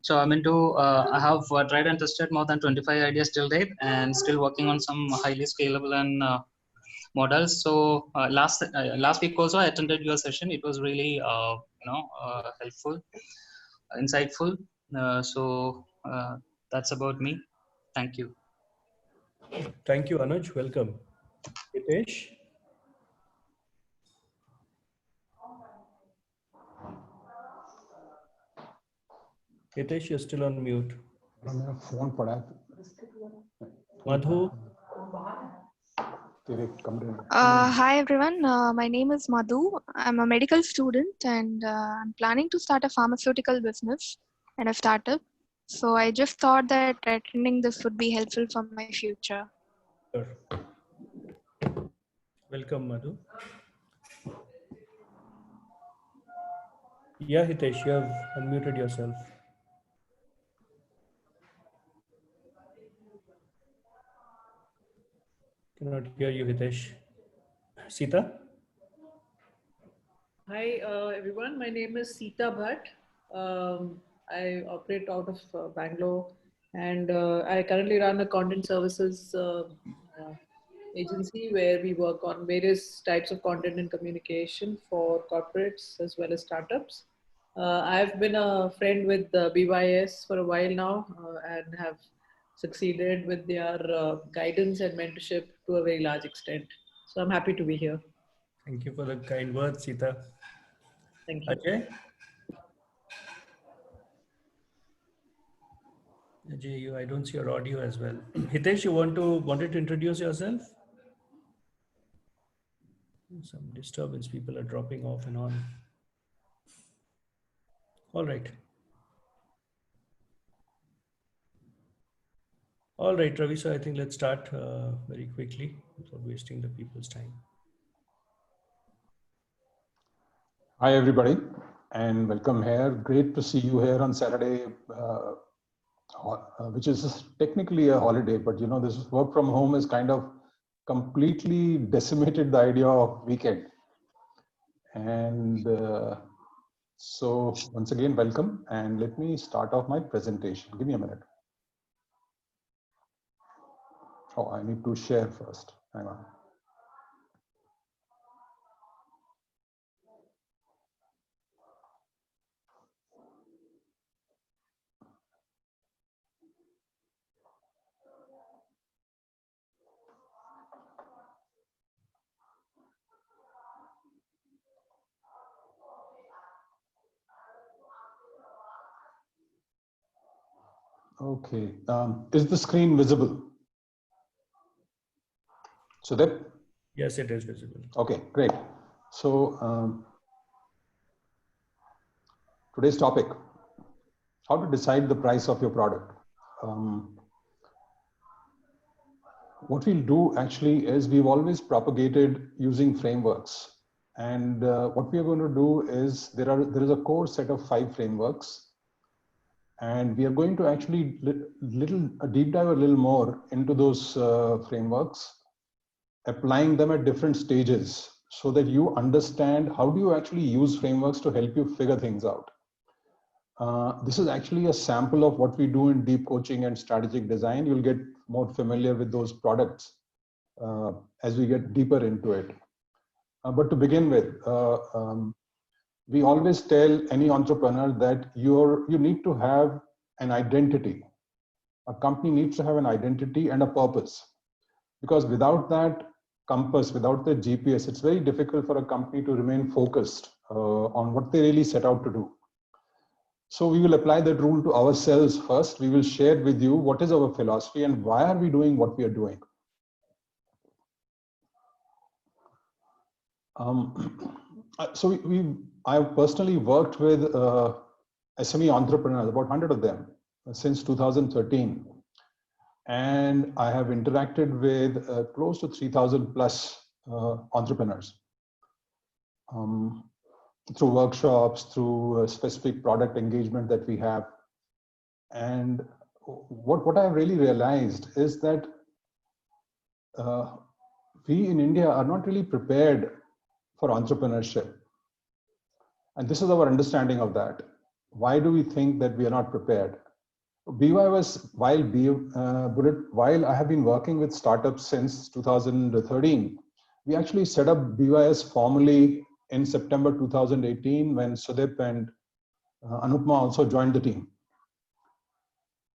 So I'm into, I have tried and tested more than 25 ideas till date and still working on some highly scalable and models. So last week also I attended your session. It was really, helpful, insightful. That's about me. Thank you. Thank you, Anuj. Welcome. Hitesh? Hitesh, you're still on mute. Madhu? Hi everyone, my name is Madhu. I'm a medical student and I'm planning to start a pharmaceutical business and a startup. So I just thought that attending this would be helpful for my future. Sure. Welcome, Madhu. Yeah, Hitesh, you have unmuted yourself. Cannot hear you, Hitesh. Sita? Hi everyone, my name is Sita Bhatt. I operate out of Bangalore and I currently run a content services agency where we work on various types of content and communication for corporates as well as startups. I've been a friend with BYS for a while now and have succeeded with their guidance and mentorship to a very large extent. So I'm happy to be here. Thank you for the kind words, Sita. Thank you. Ajay? Ajay, I don't see your audio as well. Hitesh, you wanted to introduce yourself? Some disturbance, people are dropping off and on. All right. All right, Ravi, so I think let's start very quickly without wasting the people's time. Hi, everybody, and welcome here. Great to see you here on Saturday, which is technically a holiday, but you know, this work from home is kind of completely decimated the idea of weekend. And so once again, welcome, and let me start off my presentation. Give me a minute. Oh, I need to share first. Hang on. Okay, is the screen visible? So that? Yes, it is visible. Okay, great. So today's topic, how to decide the price of your product. What we'll do actually is we've always propagated using frameworks. And what we are going to do is there is a core set of 5 frameworks. And we are going to actually deep dive a little more into those frameworks, applying them at different stages so that you understand how do you actually use frameworks to help you figure things out. This is actually a sample of what we do in deep coaching and strategic design. You'll get more familiar with those products as we get deeper into it. But to begin with, we always tell any entrepreneur that you need to have an identity. A company needs to have an identity and a purpose, because without that compass, without the GPS, it's very difficult for a company to remain focused on what they really set out to do. So we will apply that rule to ourselves first. We will share with you what is our philosophy and why are we doing what we are doing. I've personally worked with SME entrepreneurs, about 100 of them, since 2013. And I have interacted with close to 3,000 plus entrepreneurs through workshops, through specific product engagement that we have. And what I really realized is that we in India are not really prepared for entrepreneurship. And this is our understanding of that. why do we think that we are not prepared? BYOS, while I have been working with startups since 2013, we actually set up BYOS formally in September 2018 when Sudip and Anupma also joined the team.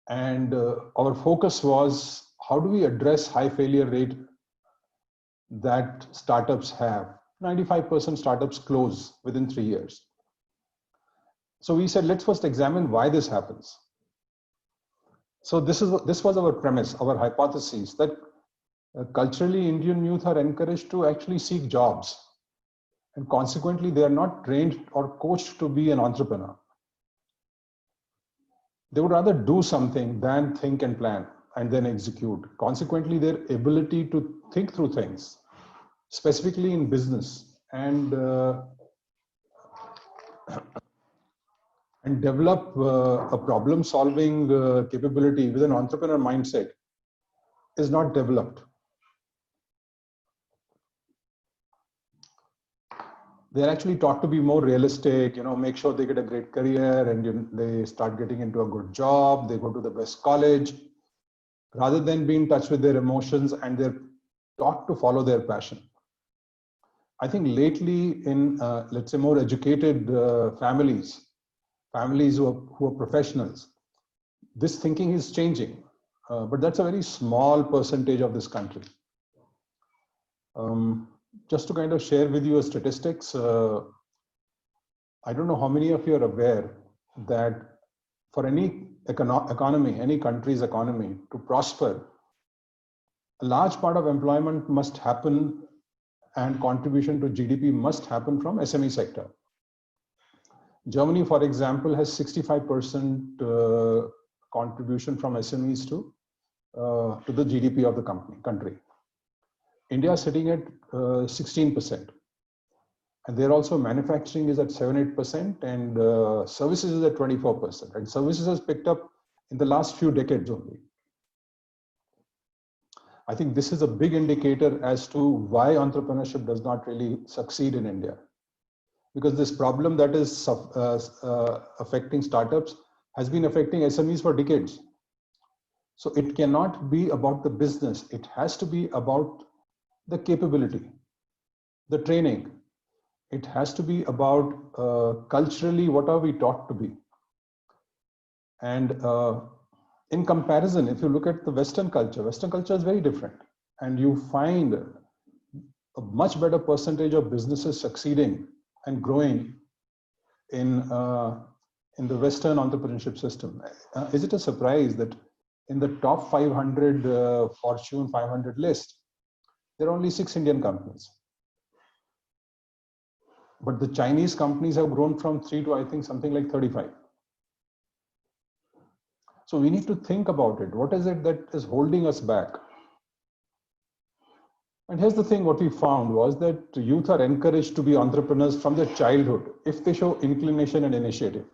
And our focus was, how do we address high failure rate that startups have? 95% startups close within 3 years. So we said, let's first examine why this happens. So this was our premise, our hypothesis, that culturally Indian youth are encouraged to actually seek jobs. And consequently, they are not trained or coached to be an entrepreneur. They would rather do something than think and plan and then execute. Consequently, their ability to think through things, specifically in business, and develop a problem-solving capability with an entrepreneur mindset is not developed. They're actually taught to be more realistic, make sure they get a great career and they start getting into a good job, they go to the best college, rather than be in touch with their emotions, and they're taught to follow their passion. I think lately in, let's say, more educated families who are professionals, this thinking is changing, but that's a very small percentage of this country. Just to kind of share with you a statistics, I don't know how many of you are aware that for any economy, any country's economy to prosper, a large part of employment must happen and contribution to GDP must happen from SME sector. Germany, for example, has 65% contribution from SMEs to the GDP of the country. India is sitting at 16%. And there also manufacturing is at 7-8% and services is at 24%. And services has picked up in the last few decades only. I think this is a big indicator as to why entrepreneurship does not really succeed in India. Because this problem that is affecting startups has been affecting SMEs for decades. So it cannot be about the business. It has to be about the capability, the training. It has to be about culturally, what are we taught to be? And in comparison, if you look at the Western culture is very different. And you find a much better percentage of businesses succeeding and growing in the Western entrepreneurship system. Is it a surprise that in the top 500 Fortune 500 list, there are only 6 Indian companies? But the Chinese companies have grown from 3 to, I think, something like 35. So we need to think about it. What is it that is holding us back? And here's the thing, what we found was that youth are encouraged to be entrepreneurs from their childhood if they show inclination and initiative.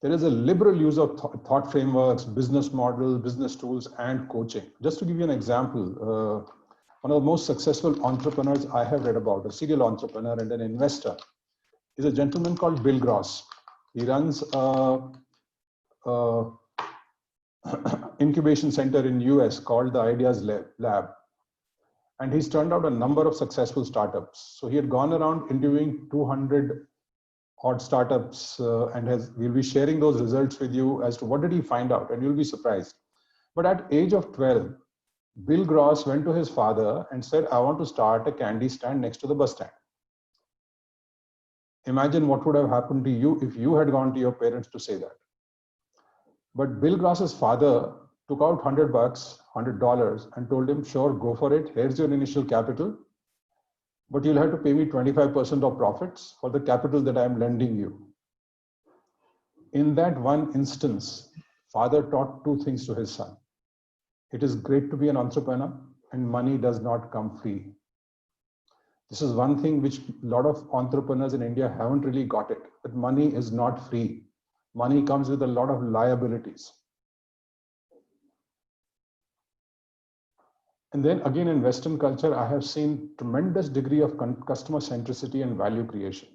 There is a liberal use of thought frameworks, business models, business tools, and coaching. Just to give you an example, one of the most successful entrepreneurs I have read about, a serial entrepreneur and an investor, is a gentleman called Bill Gross. He runs a incubation center in US called the Ideas Lab. And he's turned out a number of successful startups. So he had gone around interviewing 200 odd startups and we'll be sharing those results with you as to what did he find out, and you'll be surprised. But at age of 12, Bill Gross went to his father and said, I want to start a candy stand next to the bus stand. Imagine what would have happened to you if you had gone to your parents to say that. But Bill Gross's father took out $100 and told him, sure, go for it. Here's your initial capital, but you'll have to pay me 25% of profits for the capital that I'm lending you. In that one instance, father taught 2 things to his son. It is great to be an entrepreneur, and money does not come free. This is one thing which a lot of entrepreneurs in India haven't really got it, that money is not free. Money comes with a lot of liabilities. And then again, in Western culture, I have seen tremendous degree of customer centricity and value creation.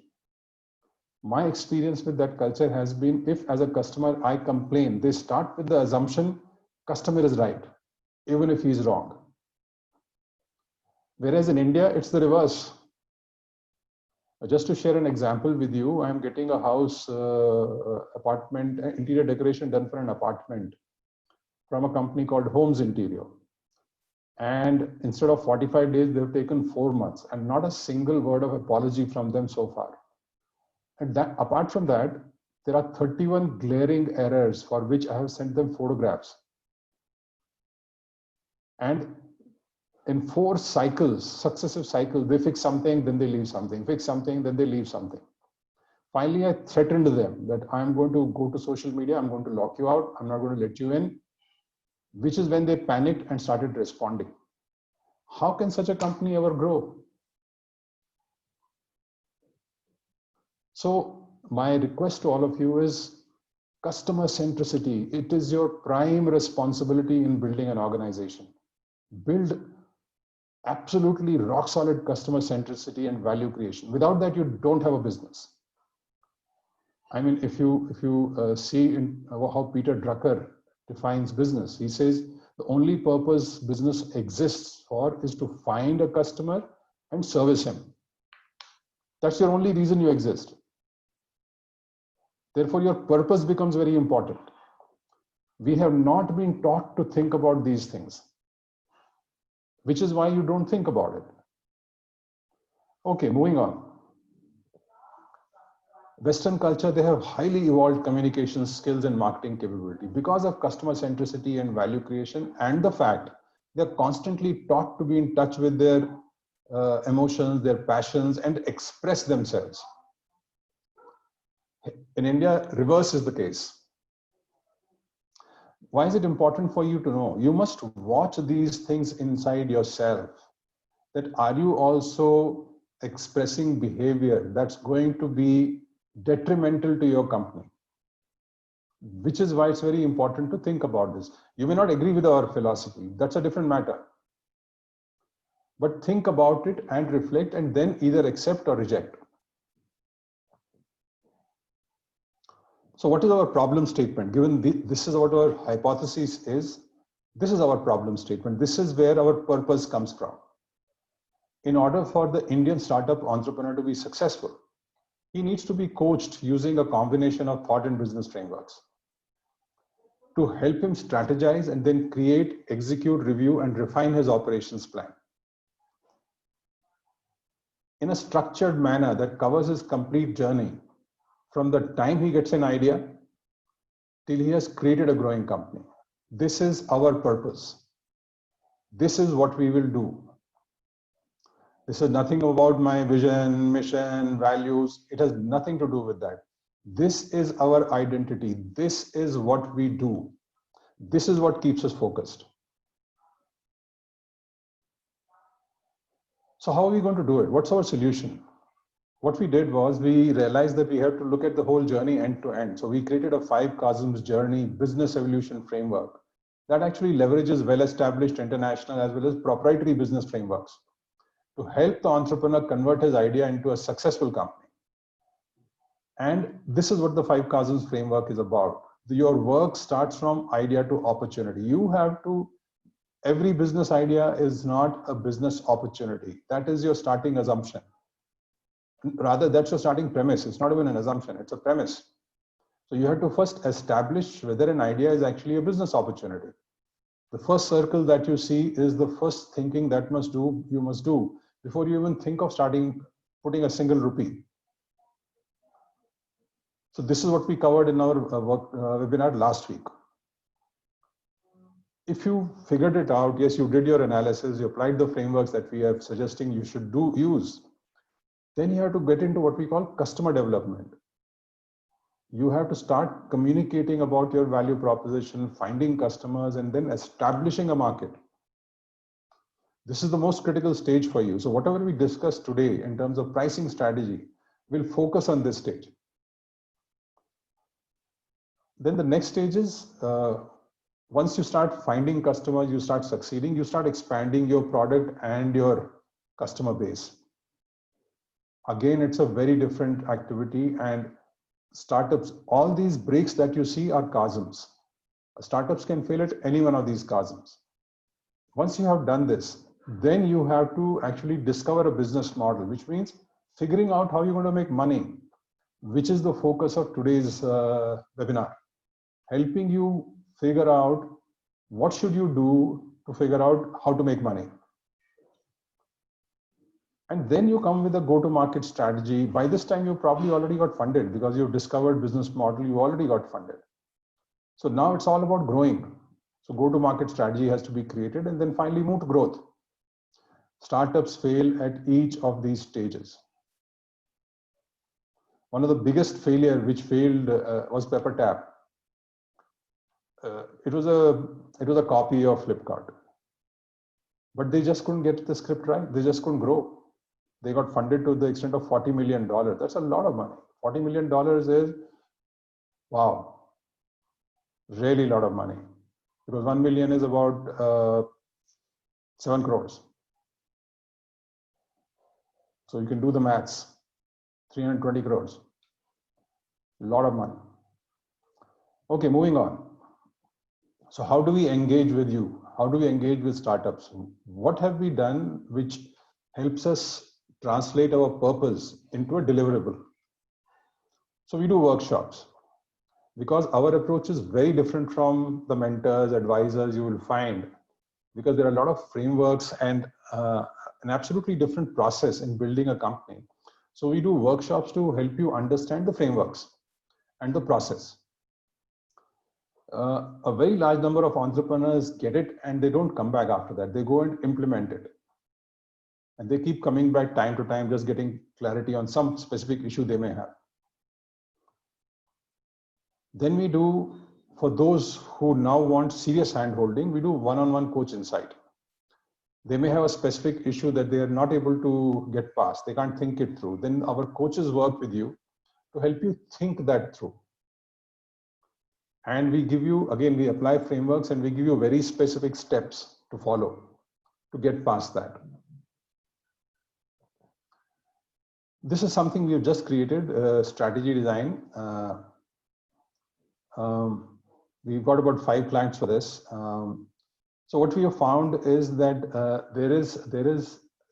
My experience with that culture has been, if as a customer I complain, they start with the assumption customer is right, even if he's wrong. Whereas in India, it's the reverse. Just to share an example with you, I'm getting a house, apartment, interior decoration done for an apartment from a company called Homes Interior. And instead of 45 days, they've taken 4 months, and not a single word of apology from them so far. And that, apart from that, there are 31 glaring errors for which I have sent them photographs. And in 4 cycles, successive cycles, they fix something, then they leave something, fix something, then they leave something. Finally, I threatened them that I'm going to go to social media, I'm going to lock you out, I'm not going to let you in, which is when they panicked and started responding. How can such a company ever grow? So my request to all of you is customer centricity. It is your prime responsibility in building an organization. Build absolutely rock solid customer centricity and value creation. Without that, you don't have a business. I mean, if you see in how Peter Drucker defines business, he says the only purpose business exists for is to find a customer and service him. That's your only reason you exist. Therefore, your purpose becomes very important. We have not been taught to think about these things, which is why you don't think about it. Okay, moving on. Western culture, they have highly evolved communication skills and marketing capability because of customer centricity and value creation, and the fact they're constantly taught to be in touch with their emotions, their passions, and express themselves. In India, reverse is the case. Why is it important for you to know? You must watch these things inside yourself. That are you also expressing behavior that's going to be detrimental to your company? Which is why it's very important to think about this. You may not agree with our philosophy. That's a different matter. But think about it and reflect, and then either accept or reject. So what is our problem statement? Given this is what our hypothesis is, this is our problem statement. This is where our purpose comes from. In order for the Indian startup entrepreneur to be successful, he needs to be coached using a combination of thought and business frameworks to help him strategize and then create, execute, review, and refine his operations plan in a structured manner that covers his complete journey, from the time he gets an idea till he has created a growing company. This is our purpose. This is what we will do. This is nothing about my vision, mission, values. It has nothing to do with that. This is our identity. This is what we do. This is what keeps us focused. So how are we going to do it? What's our solution? What we did was we realized that we have to look at the whole journey end to end. So we created a 5 Kazims journey business evolution framework that actually leverages well-established international as well as proprietary business frameworks to help the entrepreneur convert his idea into a successful company. And this is what the 5 Kazims framework is about. Your work starts from idea to opportunity. You have to, every business idea is not a business opportunity. That is your starting assumption. Rather, that's your starting premise. It's not even an assumption, it's a premise. So you have to first establish whether an idea is actually a business opportunity. The first circle that you see is the first thinking that you must do before you even think of putting a single rupee. So this is what we covered in our webinar last week. If you figured it out, yes, you did your analysis, you applied the frameworks that we are suggesting you should use, then you have to get into what we call customer development. You have to start communicating about your value proposition, finding customers, and then establishing a market. This is the most critical stage for you. So whatever we discussed today in terms of pricing strategy, we'll focus on this stage. Then the next stage is, once you start finding customers, you start succeeding, you start expanding your product and your customer base. Again, it's a very different activity. And startups, all these breaks that you see are chasms. Startups can fail at any one of these chasms. Once you have done this, then you have to actually discover a business model, which means figuring out how you're going to make money, which is the focus of today's webinar. Helping you figure out what should you do to figure out how to make money. And then you come with a go-to-market strategy. By this time, you probably already got funded because you've discovered business model, you already got funded. So now it's all about growing. So go-to-market strategy has to be created and then finally move to growth. Startups fail at each of these stages. One of the biggest failure which failed was PepperTap. It was a copy of Flipkart, but they just couldn't get the script right. They just couldn't grow. They got funded to the extent of $40 million. That's a lot of money. $40 million is, wow, really a lot of money. Because 1 million is about 7 crores. So you can do the maths, 320 crores, a lot of money. Okay, moving on. So how do we engage with you? How do we engage with startups? What have we done which helps us translate our purpose into a deliverable? So we do workshops because our approach is very different from the mentors, advisors you will find, because there are a lot of frameworks and an absolutely different process in building a company. So we do workshops to help you understand the frameworks and the process. A very large number of entrepreneurs get it and they don't come back after that. They go and implement it. And they keep coming back time to time, just getting clarity on some specific issue they may have. Then we do, for those who now want serious handholding, we do one-on-one coach insight. They may have a specific issue that they are not able to get past. They can't think it through. Then our coaches work with you to help you think that through. And we give you, again, we apply frameworks and we give you very specific steps to follow to get past that. This is something we have just created, strategy design. We've got about 5 clients for this. So what we have found is that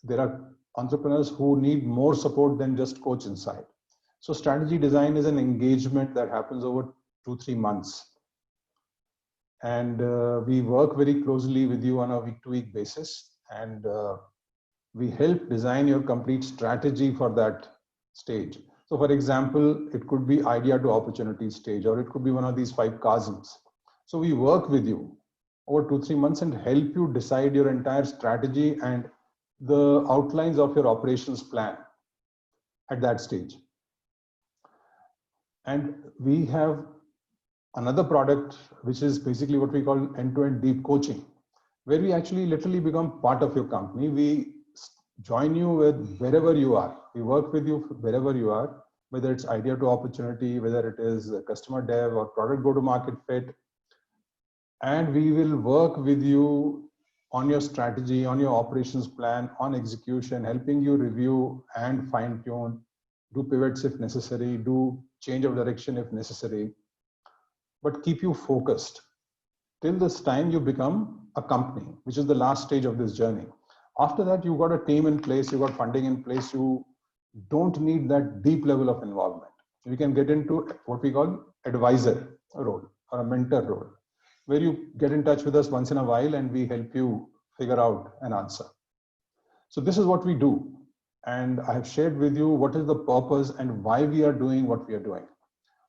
there are entrepreneurs who need more support than just coach insight. So strategy design is an engagement that happens over 2-3 months. And we work very closely with you on a week-to-week basis. And we help design your complete strategy for that stage. So for example, it could be idea to opportunity stage, or it could be one of these 5 chasms. So we work with you over 2-3 months and help you decide your entire strategy and the outlines of your operations plan at that stage. And we have another product, which is basically what we call end-to-end deep coaching, where we actually literally become part of your company. We join you with wherever you are. We work with you wherever you are, whether it's idea to opportunity, whether it is customer dev or product go-to-market fit. And we will work with you on your strategy, on your operations plan, on execution, helping you review and fine tune, do pivots if necessary, do change of direction if necessary, but keep you focused till this time you become a company, which is the last stage of this journey. After that, you've got a team in place, you've got funding in place, you don't need that deep level of involvement. You can get into what we call advisor role or a mentor role, where you get in touch with us once in a while and we help you figure out an answer. So this is what we do. And I have shared with you what is the purpose and why we are doing what we are doing.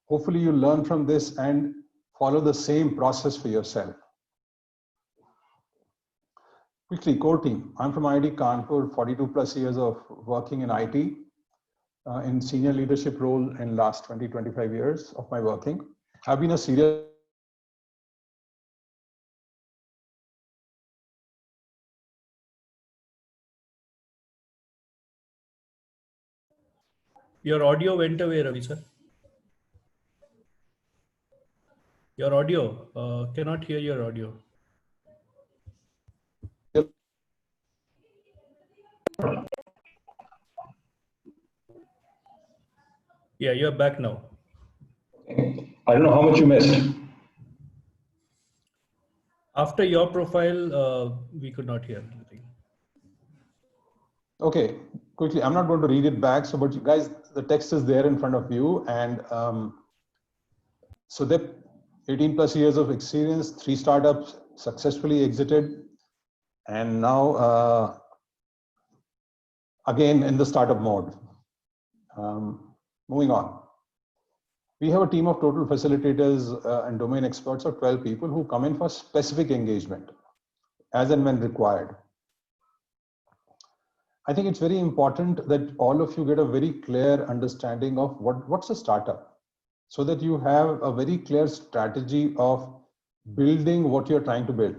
Hopefully you learn from this and follow the same process for yourself. Quickly, core team. I'm from IIT Kanpur, 42+ years of working in IT, in senior leadership role in last 20-25 years of my working. I've been a serious Your audio went away, Ravi sir. Your audio, cannot hear your audio. Yeah, you're back now. I don't know how much you missed. After your profile, we could not hear anything. Okay, quickly, I'm not going to read it back. So, but you guys, the text is there in front of you. And so they 18 plus years of experience, 3 startups successfully exited. And now, again, in the startup mode. Moving on. We have a team of total facilitators and domain experts of 12 people who come in for specific engagement as and when required. I think it's very important that all of you get a very clear understanding of what's a startup, so that you have a very clear strategy of building what you're trying to build.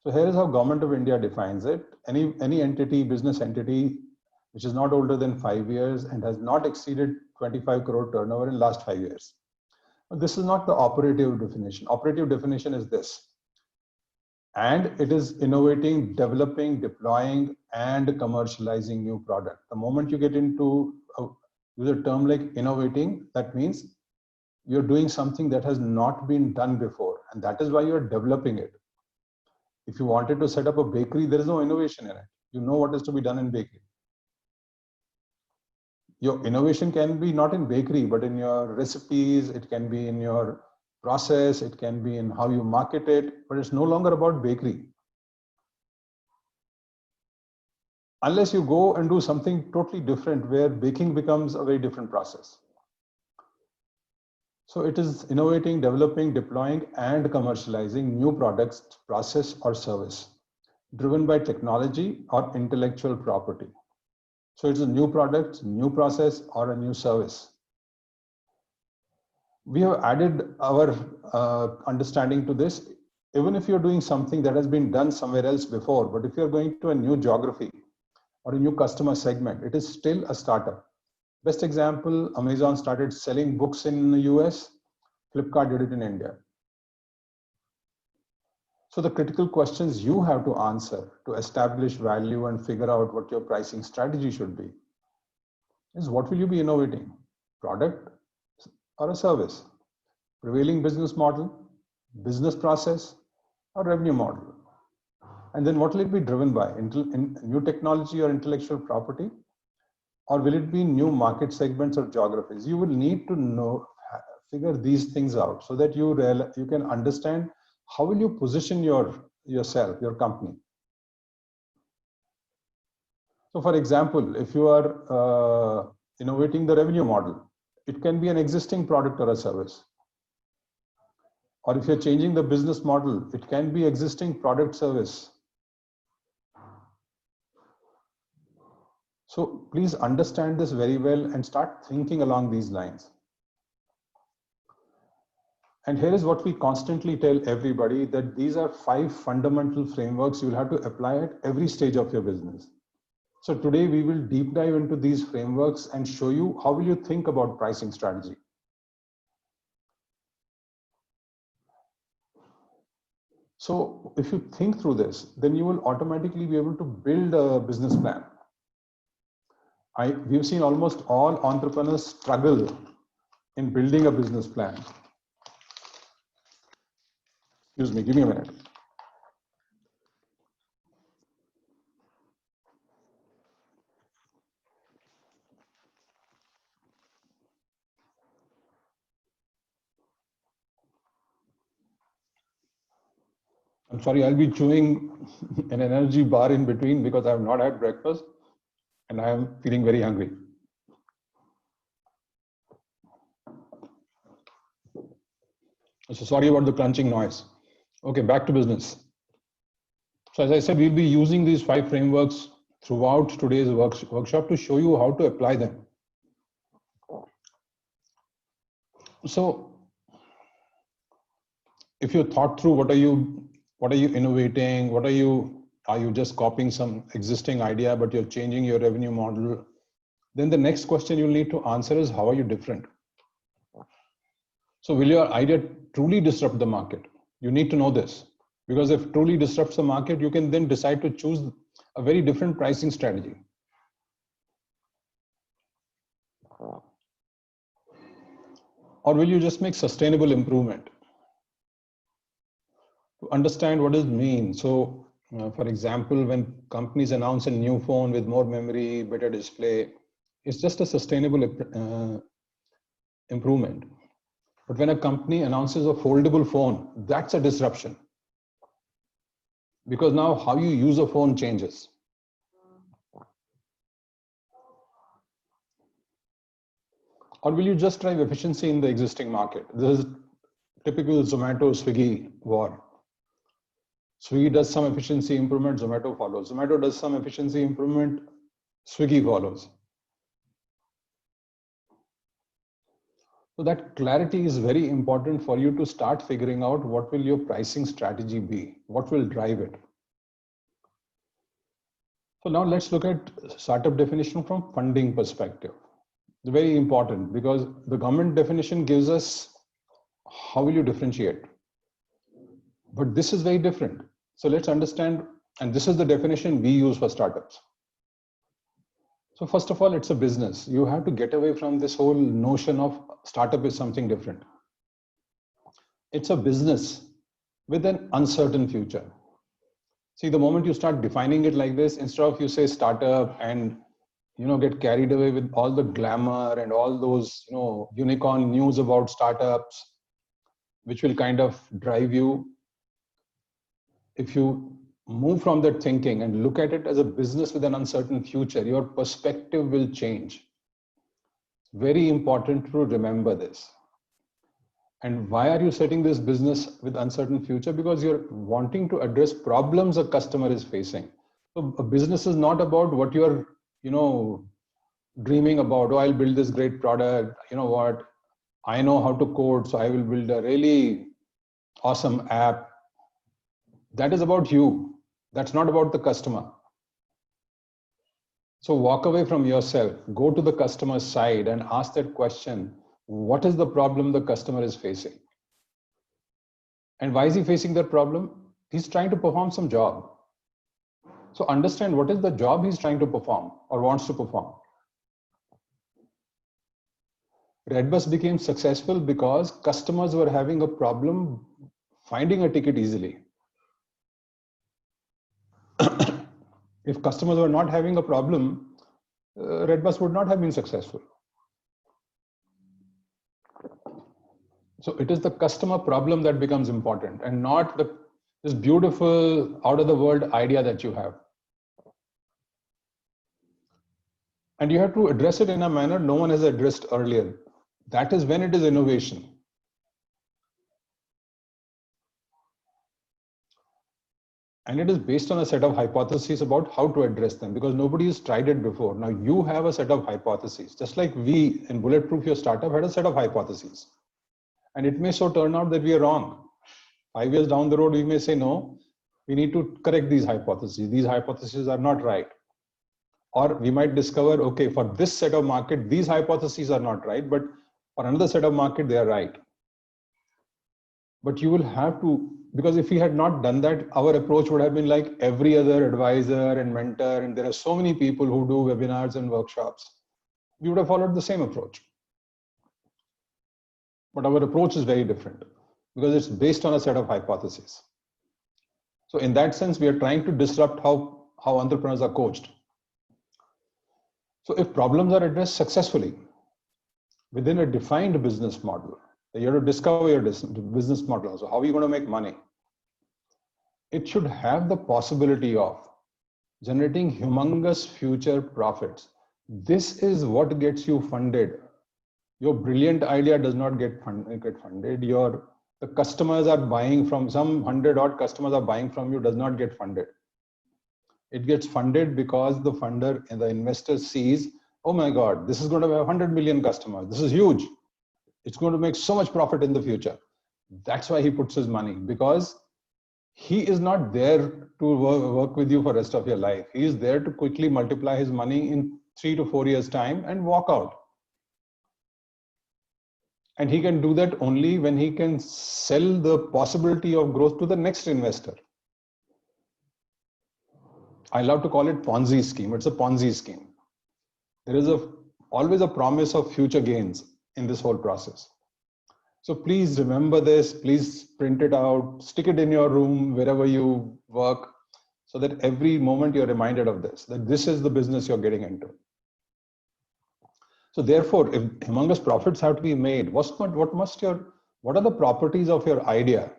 So here is how Government of India defines it. Any entity, business entity, which is not older than 5 years and has not exceeded 25 crore turnover in last 5 years. But this is not the operative definition. Operative definition is this. And it is innovating, developing, deploying, and commercializing new product. The moment you get into use a term like innovating, that means you're doing something that has not been done before, and that is why you're developing it. If you wanted to set up a bakery, there is no innovation in it. You know what is to be done in bakery. Your innovation can be not in bakery, but in your recipes, it can be in your process, it can be in how you market it, but it's no longer about bakery. Unless you go and do something totally different where baking becomes a very different process. So it is innovating, developing, deploying, and commercializing new products, process, or service driven by technology or intellectual property. So it's a new product, new process, or a new service. We have added our understanding to this. Even if you're doing something that has been done somewhere else before, but if you're going to a new geography or a new customer segment, it is still a startup. Best example, Amazon started selling books in the US, Flipkart did it in India. So the critical questions you have to answer to establish value and figure out what your pricing strategy should be is, what will you be innovating? Product or a service? Prevailing business model, business process, or revenue model? And then what will it be driven by? New technology or intellectual property? Or will it be new market segments or geographies? You will need to figure these things out so that you can understand how will you position yourself, your company. So for example, if you are innovating the revenue model, it can be an existing product or a service. Or if you're changing the business model, it can be existing product service. So please understand this very well and start thinking along these lines. And here is what we constantly tell everybody, that these are 5 fundamental frameworks you'll have to apply at every stage of your business. So today we will deep dive into these frameworks and show you how will you think about pricing strategy. So if you think through this, then you will automatically be able to build a business plan. We've seen almost all entrepreneurs struggle in building a business plan. Excuse me, give me a minute. I'm sorry, I'll be chewing an energy bar in between because I have not had breakfast and I am feeling very hungry. So sorry about the crunching noise. Okay, back to business. So as I said, we'll be using these 5 frameworks throughout today's workshop to show you how to apply them. So if you thought through what are you innovating, are you just copying some existing idea but you're changing your revenue model, then the next question you'll need to answer is, how are you different? So will your idea truly disrupt the market? You need to know this, because if truly disrupts the market, you can then decide to choose a very different pricing strategy. Or will you just make sustainable improvement? To understand what does it mean. So, for example, when companies announce a new phone with more memory, better display, it's just a sustainable improvement. But when a company announces a foldable phone, that's a disruption. Because now how you use a phone changes. Or will you just drive efficiency in the existing market? This is typical Zomato, Swiggy war. Swiggy does some efficiency improvement, Zomato follows. Zomato does some efficiency improvement, Swiggy follows. So that clarity is very important for you to start figuring out what will your pricing strategy be, what will drive it. So now let's look at startup definition from funding perspective. It's very important because the government definition gives us how will you differentiate. But this is very different. So let's understand, and this is the definition we use for startups. So first of all, it's a business. You have to get away from this whole notion of startup is something different. It's a business with an uncertain future. See, the moment you start defining it like this, instead of you say startup and get carried away with all the glamour and all those unicorn news about startups, which will kind of drive you. If you move from that thinking and look at it as a business with an uncertain future, your perspective will change. Very important to remember this. And why are you setting this business with uncertain future? Because you're wanting to address problems a customer is facing. So a business is not about what you're, dreaming about. Oh, I'll build this great product. You know what? I know how to code, so I will build a really awesome app. That is about you. That's not about the customer. So walk away from yourself, go to the customer side and ask that question. What is the problem the customer is facing? And why is he facing that problem? He's trying to perform some job. So understand what is the job he's trying to perform or wants to perform. Redbus became successful because customers were having a problem finding a ticket easily. If customers were not having a problem, Redbus would not have been successful. So it is the customer problem that becomes important and not this beautiful out of the world idea that you have. And you have to address it in a manner no one has addressed earlier. That is when it is innovation. And it is based on a set of hypotheses about how to address them because nobody has tried it before. Now you have a set of hypotheses, just like we in Bulletproof Your Startup had a set of hypotheses. And it may so turn out that we are wrong. 5 years down the road, we may say, no, we need to correct these hypotheses. These hypotheses are not right. Or we might discover, okay, for this set of market, these hypotheses are not right, but for another set of market, they are right. But you will have to, because if we had not done that, our approach would have been like every other advisor and mentor, and there are so many people who do webinars and workshops. We would have followed the same approach. But our approach is very different because it's based on a set of hypotheses. So in that sense, we are trying to disrupt how entrepreneurs are coached. So if problems are addressed successfully within a defined business model, you have to discover your business model. So how are you going to make money? It should have the possibility of generating humongous future profits. This is what gets you funded. Your brilliant idea does not get funded. The customers are buying from some 100 odd customers are buying from you does not get funded. It gets funded because the funder and the investor sees, oh my God, this is going to have 100 million customers. This is huge. It's going to make so much profit in the future. That's why he puts his money, because he is not there to work with you for the rest of your life. He is there to quickly multiply his money in 3 to 4 years' time and walk out. And he can do that only when he can sell the possibility of growth to the next investor. I love to call it Ponzi scheme. It's a Ponzi scheme. There is always a promise of future gains in this whole process. So please remember this, please print it out, stick it in your room, wherever you work, so that every moment you're reminded of this, that this is the business you're getting into. So therefore, if humongous profits have to be made, what are the properties of your idea?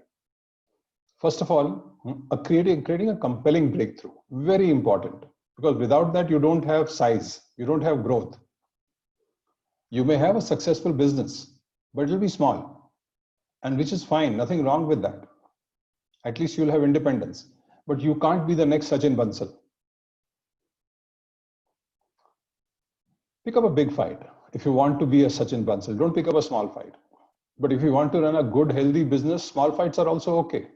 First of all, creating a compelling breakthrough, very important, because without that, you don't have size, you don't have growth. You may have a successful business, but it will be small, and which is fine, nothing wrong with that. At least you'll have independence, but you can't be the next Sachin Bansal. Pick up a big fight. If you want to be a Sachin Bansal, don't pick up a small fight. But if you want to run a good, healthy business, small fights are also okay.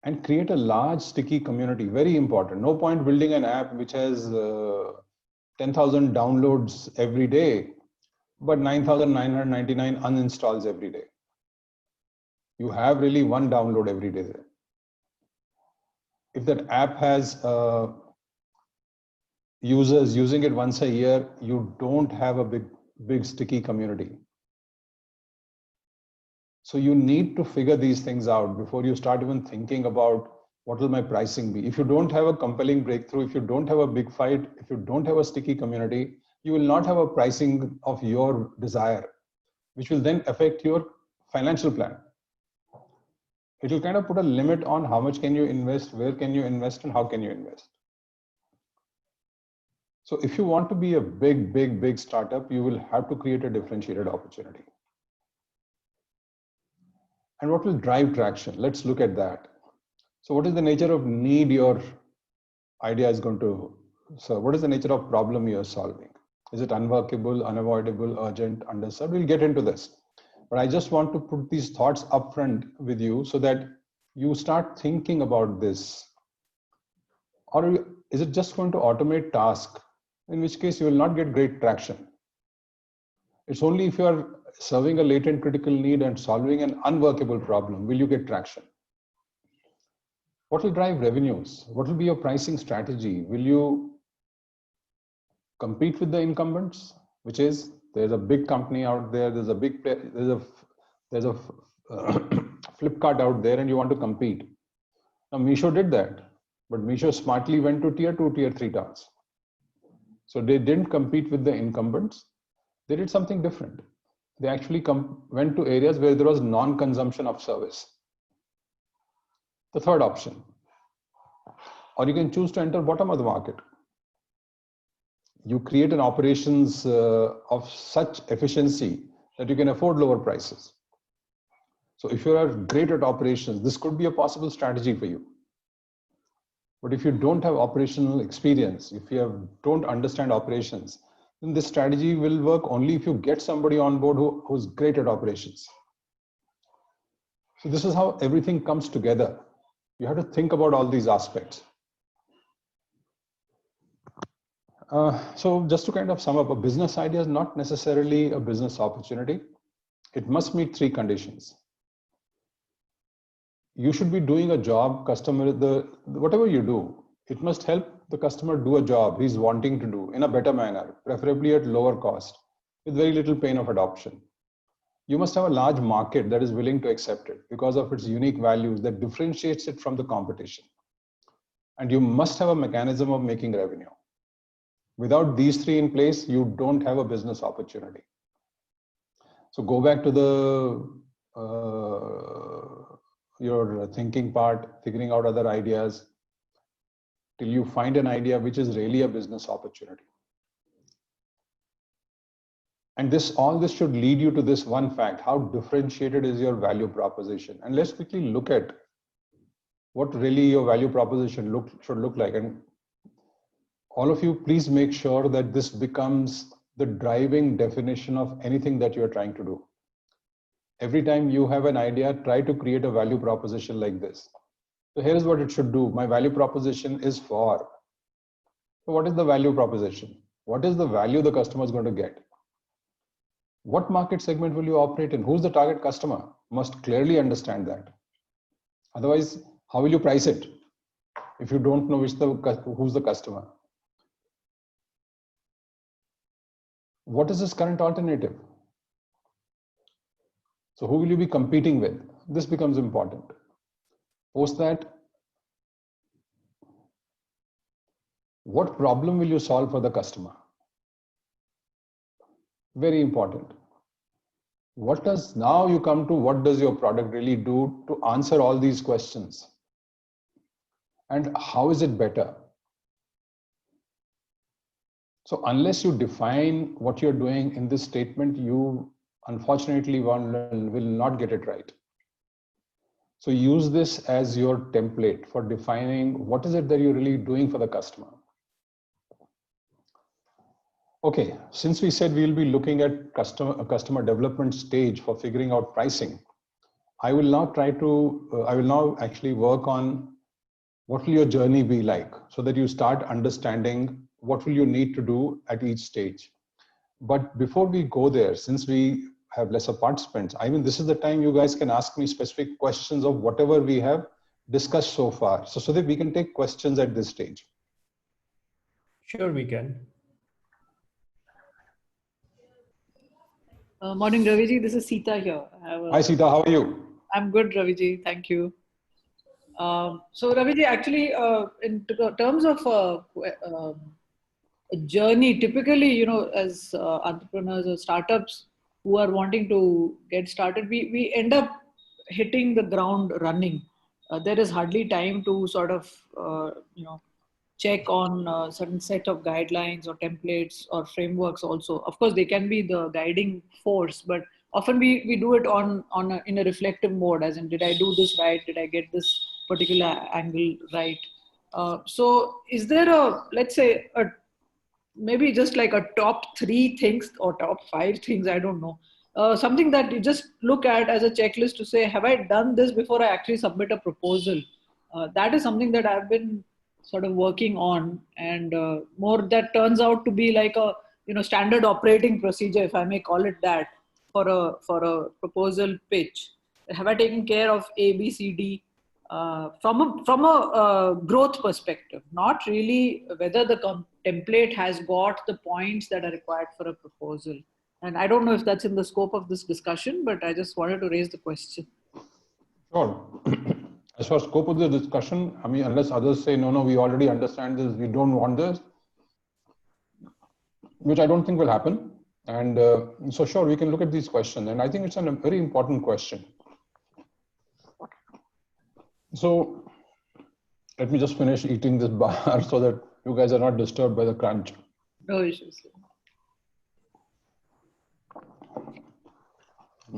And create a large, sticky community, very important. No point building an app which has 10,000 downloads every day, but 9,999 uninstalls every day. You have really one download every day there. If that app has users using it once a year, you don't have a big sticky community. So you need to figure these things out before you start even thinking about what will my pricing be. If you don't have a compelling breakthrough, if you don't have a big fight, if you don't have a sticky community, you will not have a pricing of your desire, which will then affect your financial plan. It will kind of put a limit on how much can you invest, where can you invest, and how can you invest. So if you want to be a big startup, you will have to create a differentiated opportunity. And what will drive traction? Let's look at that. So what is the nature of need your idea is going to serve? What is the nature of problem you're solving? Is it unworkable, unavoidable, urgent, underserved? We'll get into this. But I just want to put these thoughts upfront with you so that you start thinking about this. Or is it just going to automate tasks? In which case you will not get great traction. It's only if you are serving a latent critical need and solving an unworkable problem will you get traction. What will drive revenues? What will be your pricing strategy? Will you compete with the incumbents? Which is, there's a big company out there, there's a Flipkart out there, and you want to compete. Now Meesho did that, but Meesho smartly went to tier 2, tier 3 towns. So they didn't compete with the incumbents. They did something different. They actually went to areas where there was non-consumption of service. The third option. Or you can choose to enter bottom of the market. You create an operations of such efficiency that you can afford lower prices. So if you are great at operations, this could be a possible strategy for you. But if you don't have operational experience, if you don't understand operations, then this strategy will work only if you get somebody on board who's great at operations. So this is how everything comes together. You have to think about all these aspects. So just to kind of sum up, a business idea is not necessarily a business opportunity. It must meet 3 conditions. You should be doing a job, whatever you do, it must help the customer do a job he's wanting to do in a better manner, preferably at lower cost, with very little pain of adoption. You must have a large market that is willing to accept it because of its unique values that differentiates it from the competition. And you must have a mechanism of making revenue. Without these 3 in place, you don't have a business opportunity. So go back to your thinking part, figuring out other ideas till you find an idea which is really a business opportunity. And all this should lead you to this one fact: how differentiated is your value proposition? And let's quickly look at what really your value proposition should look like. And all of you, please make sure that this becomes the driving definition of anything that you're trying to do. Every time you have an idea, try to create a value proposition like this. So here is what it should do. My value proposition is for. So what is the value proposition? What is the value the customer is going to get? What market segment will you operate in? Who's the target customer? Must clearly understand that. Otherwise, how will you price it if you don't know who's the customer? What is this current alternative? So who will you be competing with? This becomes important. Post that, what problem will you solve for the customer? Very important. Now you come to what does your product really do to answer all these questions? And how is it better? So unless you define what you're doing in this statement, you unfortunately will not get it right. So use this as your template for defining what is it that you're really doing for the customer. Okay, since we said we'll be looking at customer development stage for figuring out pricing, I will now actually work on what will your journey be like, so that you start understanding what will you need to do at each stage. But before we go there, since we have lesser participants, I mean, this is the time you guys can ask me specific questions of whatever we have discussed so far. So that we can take questions at this stage. Sure, we can. Morning, Raviji. This is Sita here. Hi, Sita. How are you? I'm good, Raviji. Thank you. So, Raviji, actually, in terms of a journey, typically, you know, as entrepreneurs or startups who are wanting to get started, we end up hitting the ground running. There is hardly time to sort of, you know, check on a certain set of guidelines or templates or frameworks also. Of course, they can be the guiding force, but often we do it in a reflective mode, as in, did I do this right? Did I get this particular angle right? So is there let's say, maybe just like a top 3 things or top 5 things, I don't know. Something that you just look at as a checklist to say, have I done this before I actually submit a proposal? That is something that I've been sort of working on, and more that turns out to be like a, you know, standard operating procedure, if I may call it that, for a proposal pitch. Have I taken care of A, B, C, D from a growth perspective? Not really whether the template has got the points that are required for a proposal. And I don't know if that's in the scope of this discussion, but I just wanted to raise the question. Sure. As far as scope of the discussion, I mean, unless others say, no, we already understand this, we don't want this, which I don't think will happen. And so sure, we can look at these questions. And I think it's a very important question. So let me just finish eating this bar so that you guys are not disturbed by the crunch. No issues.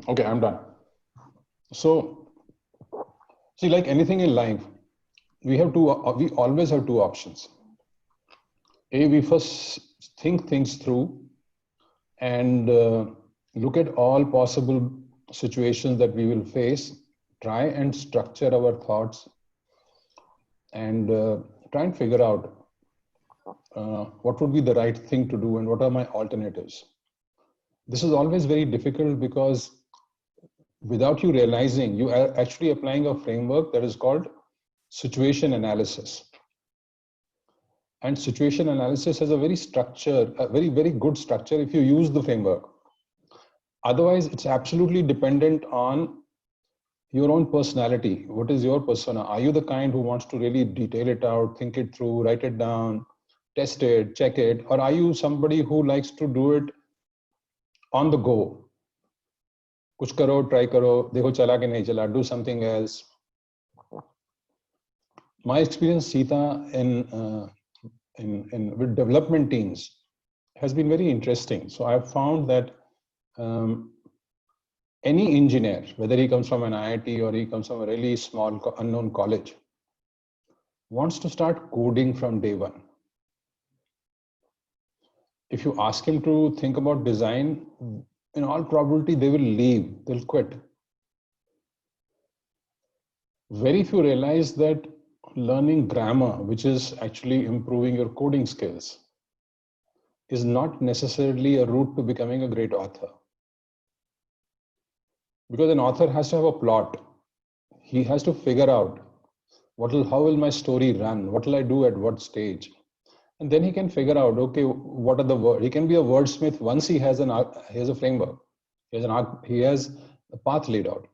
Okay, I'm done. So, see, like anything in life, we always have 2 options. A, we first think things through and look at all possible situations that we will face, try and structure our thoughts, and try and figure out what would be the right thing to do and what are my alternatives. This is always very difficult because without you realizing, you are actually applying a framework that is called situation analysis. And situation analysis has a very very good structure if you use the framework. Otherwise, it's absolutely dependent on your own personality. What is your persona? Are you the kind who wants to really detail it out, think it through, write it down, test it, check it? Or are you somebody who likes to do it on the go? Kuch karo, try karo, dekho chala ke nahi chala, do something else. My experience, Sita, with development teams has been very interesting. So I've found that any engineer, whether he comes from an IIT or he comes from a really small unknown college, wants to start coding from day one. If you ask him to think about design, in all probability, they will leave, they'll quit. Very few realize that learning grammar, which is actually improving your coding skills, is not necessarily a route to becoming a great author. Because an author has to have a plot. He has to figure out how will my story run? What will I do at what stage? And then he can figure out, okay, what are the words? He can be a wordsmith once he has a framework. He has the path laid out.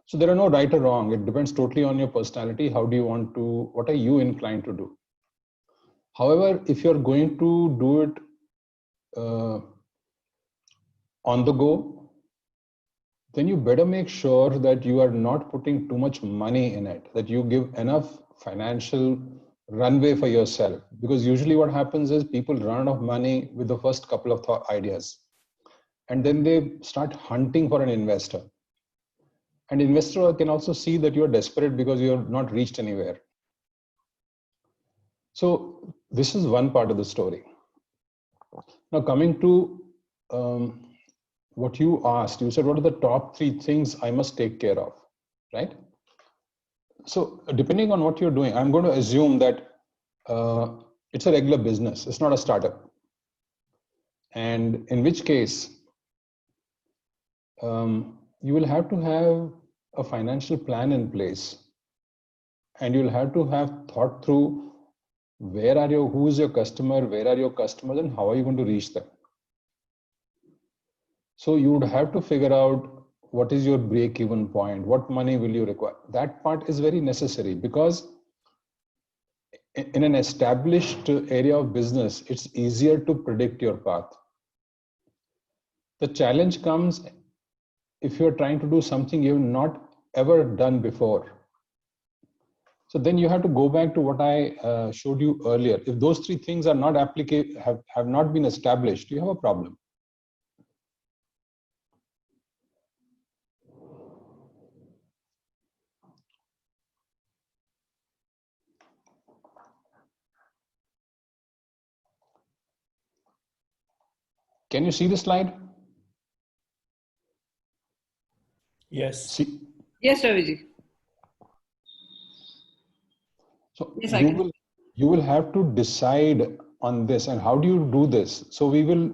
So there are no right or wrong. It depends totally on your personality. How do you want to, what are you inclined to do? However, if you're going to do it on the go, then you better make sure that you are not putting too much money in it, that you give enough financial runway for yourself. Because usually what happens is people run out of money with the first couple of ideas. And then they start hunting for an investor. And investor can also see that you're desperate because you're not reached anywhere. So this is one part of the story. Now coming to what you asked, you said, what are the top 3 things I must take care of, right? So depending on what you're doing, I'm going to assume that it's a regular business. It's not a startup. And in which case, you will have to have a financial plan in place, and you'll have to have thought through who is your customer, where are your customers, and how are you going to reach them. So you would have to figure out what is your break-even point, what money will you require. That part is very necessary, because in an established area of business, it's easier to predict your path. The challenge comes if you're trying to do something you've not ever done before. So then you have to go back to what I showed you earlier. If those 3 things are not have not been established, you have a problem. Can you see the slide? Yes. See? Yes, Raviji. So yes, you will have to decide on this. And how do you do this? So we will,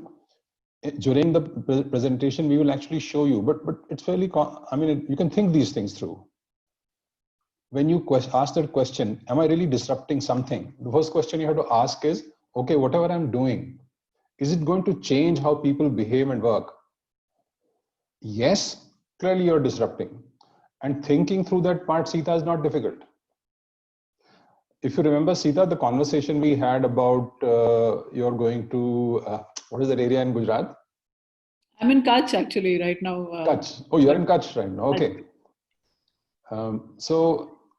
during the presentation, we will actually show you, but it's fairly, I mean, you can think these things through. When you ask that question, am I really disrupting something? The first question you have to ask is, okay, whatever I'm doing, is it going to change how people behave and work? Yes, clearly you're disrupting. And thinking through that part, Sita, is not difficult. If you remember, Sita, the conversation we had about you're going to, what is that area in Gujarat? I'm in Kutch actually right now. Kutch. Oh, you're in Kutch right now. Okay.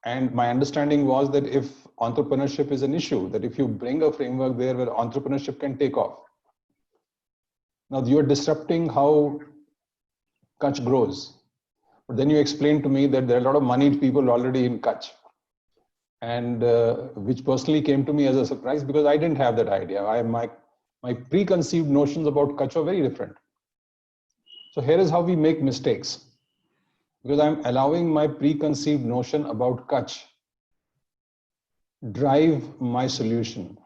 And my understanding was that if entrepreneurship is an issue, that if you bring a framework there where entrepreneurship can take off. Now you're disrupting how Kutch grows. But then you explained to me that there are a lot of moneyed people already in Kutch. And which personally came to me as a surprise, because I didn't have that idea. My preconceived notions about Kutch are very different. So here is how we make mistakes, because I'm allowing my preconceived notion about Kutch drive my solution.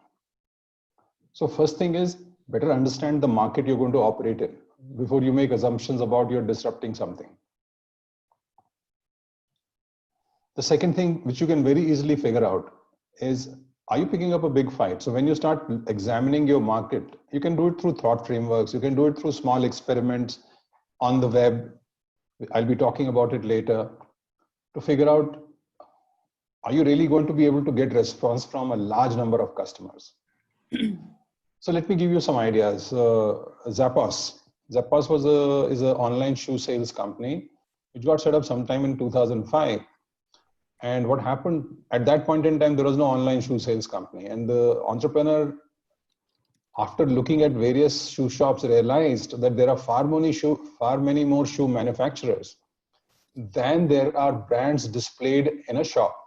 So first thing is, better understand the market you're going to operate in before you make assumptions about you're disrupting something. The second thing, which you can very easily figure out, is, are you picking up a big fight? So when you start examining your market, you can do it through thought frameworks. You can do it through small experiments on the web. I'll be talking about it later, to figure out, are you really going to be able to get response from a large number of customers? So let me give you some ideas. Zappos. Zappos is an online shoe sales company, which got set up sometime in 2005. And what happened at that point in time, there was no online shoe sales company. And the entrepreneur, after looking at various shoe shops, realized that there are far many more shoe manufacturers than there are brands displayed in a shop.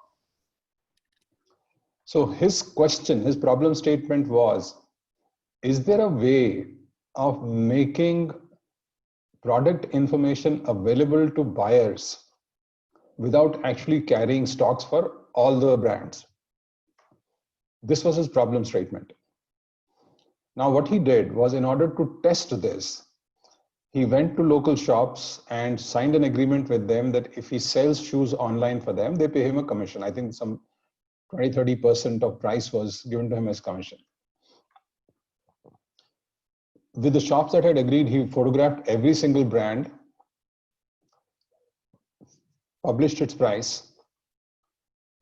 So his problem statement was, is there a way of making product information available to buyers without actually carrying stocks for all the brands? This was his problem statement. Now, what he did was, in order to test this, he went to local shops and signed an agreement with them that if he sells shoes online for them, they pay him a commission. I think some 20-30% of price was given to him as commission. With the shops that had agreed, he photographed every single brand published its price,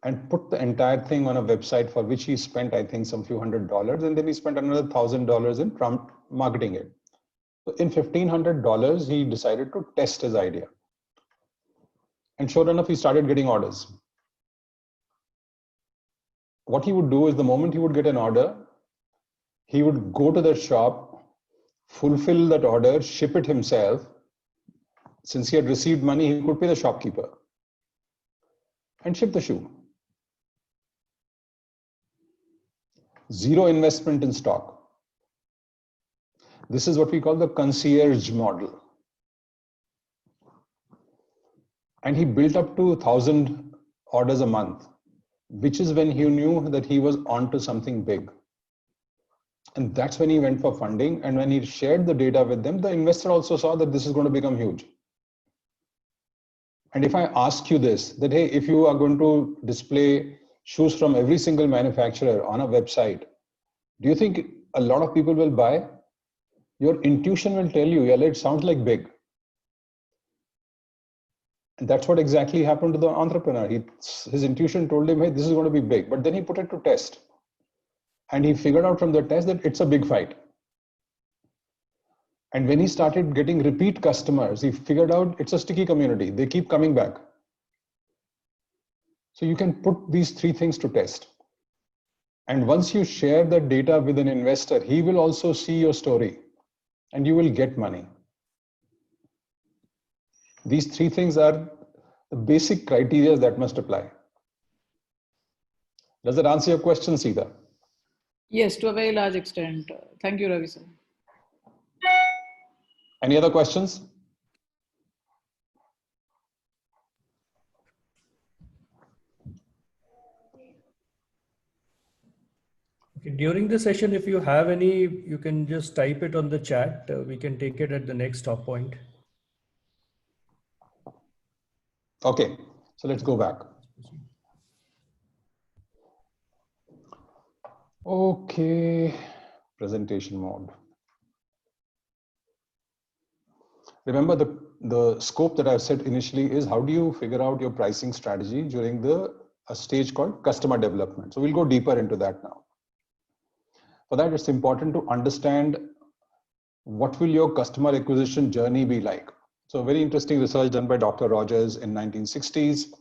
and put the entire thing on a website for which he spent, I think, some few $100s, and then he spent another $1,000 in prompt marketing it. So in $1,500, he decided to test his idea. And sure enough, he started getting orders. What he would do is the moment he would get an order, he would go to the shop, fulfill that order, ship it himself. Since he had received money, he could pay the shopkeeper and ship the shoe. Zero investment in stock. This is what we call the concierge model. And he built up to 1,000 orders a month, which is when he knew that he was onto something big. And that's when he went for funding. And when he shared the data with them, the investor also saw that this is going to become huge. And if I ask you this, that, hey, if you are going to display shoes from every single manufacturer on a website, do you think a lot of people will buy? Your intuition will tell you, yeah, it sounds like big. And that's what exactly happened to the entrepreneur. His intuition told him, hey, this is going to be big. But then he put it to test. And he figured out from the test that it's a big fight. And when he started getting repeat customers, he figured out it's a sticky community. They keep coming back. So you can put these three things to test. And once you share that data with an investor, he will also see your story and you will get money. These three things are the basic criteria that must apply. Does that answer your question, Sita? Yes, to a very large extent. Thank you, Ravi sir. Any other questions? Okay, during the session, if you have any, you can just type it on the chat. We can take it at the next stop point. Okay, so let's go back. Okay, presentation mode. Remember the scope that I've set initially is how do you figure out your pricing strategy during a stage called customer development. So we'll go deeper into that now. For that, it's important to understand what will your customer acquisition journey be like. So very interesting research done by Dr. Rogers in 1960s.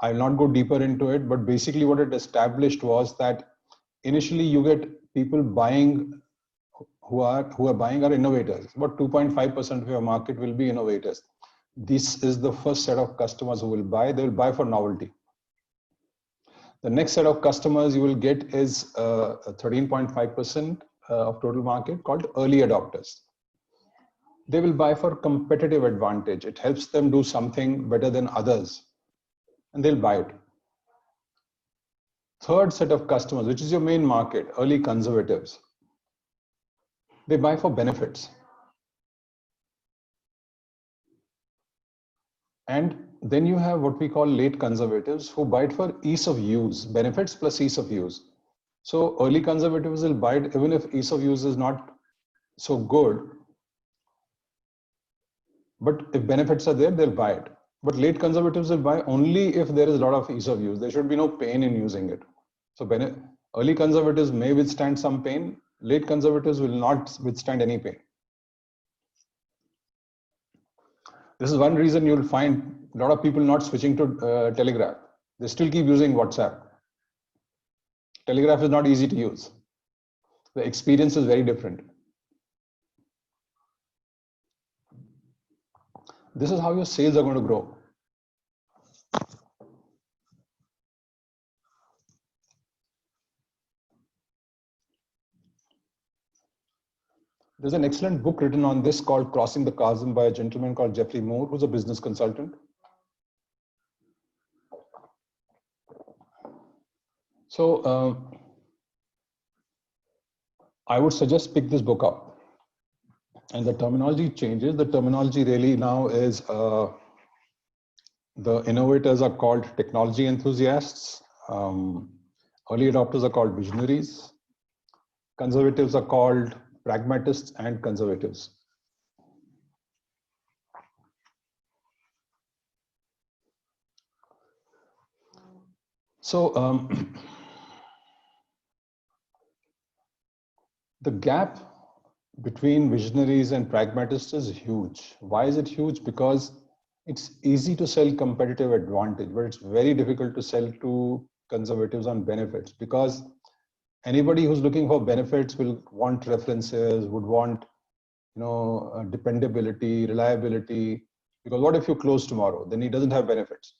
I will not go deeper into it, but basically what it established was that initially you get people buying who are buying are innovators. About 2.5% of your market will be innovators. This is the first set of customers who will buy. They will buy for novelty. The next set of customers you will get is 13.5% of total market called early adopters. They will buy for competitive advantage. It helps them do something better than others, and they'll buy it. Third set of customers, which is your main market, early conservatives. They buy for benefits. And then you have what we call late conservatives who buy it for ease of use, benefits plus ease of use. So early conservatives will buy it even if ease of use is not so good. But if benefits are there, they'll buy it. But late conservatives will buy only if there is a lot of ease of use. There should be no pain in using it. So early conservatives may withstand some pain. Late conservatives will not withstand any pain. This is one reason you'll find a lot of people not switching to Telegraph. They still keep using WhatsApp. Telegraph is not easy to use. The experience is very different. This is how your sales are going to grow. There's an excellent book written on this called Crossing the Chasm by a gentleman called Jeffrey Moore, who's a business consultant. So I would suggest pick this book up. And the terminology changes. The terminology really now is the innovators are called technology enthusiasts. Early adopters are called visionaries. Conservatives are called pragmatists and conservatives. So the gap between visionaries and pragmatists is huge. Why is it huge? Because it's easy to sell competitive advantage, but it's very difficult to sell to conservatives on benefits, because anybody who's looking for benefits will want references, would want, dependability, reliability, because what if you close tomorrow? Then he doesn't have benefits.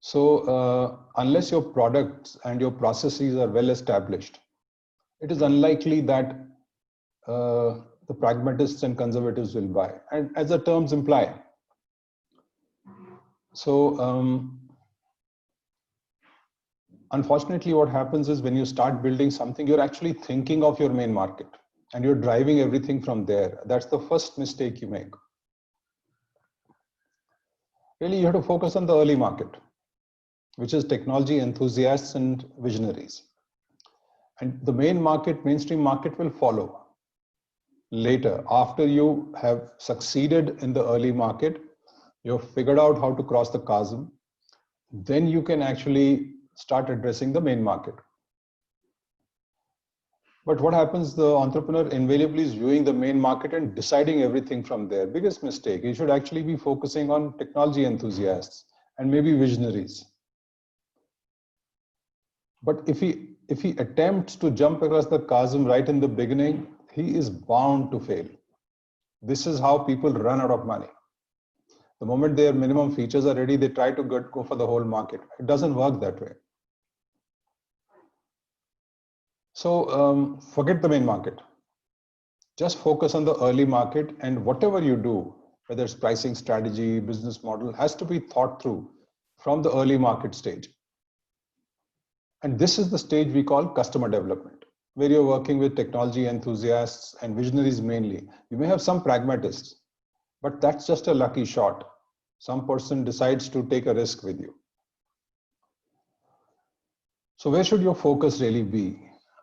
So unless your products and your processes are well established, it is unlikely that the pragmatists and conservatives will buy, and as the terms imply. So unfortunately, what happens is when you start building something, you're actually thinking of your main market and you're driving everything from there. That's the first mistake you make. Really, you have to focus on the early market, which is technology enthusiasts and visionaries. And the main market, mainstream market, will follow later. After you have succeeded in the early market, you've figured out how to cross the chasm, then you can actually start addressing the main market. But what happens, the entrepreneur invariably is viewing the main market and deciding everything from there. Biggest mistake. You should actually be focusing on technology enthusiasts and maybe visionaries. But if he attempts to jump across the chasm right in the beginning, he is bound to fail. This is how people run out of money. The moment their minimum features are ready, they try to go for the whole market. It doesn't work that way. So forget the main market. Just focus on the early market, and whatever you do, whether it's pricing strategy, business model, has to be thought through from the early market stage. And this is the stage we call customer development, where you're working with technology enthusiasts and visionaries mainly. You may have some pragmatists, but that's just a lucky shot. Some person decides to take a risk with you. So where should your focus really be?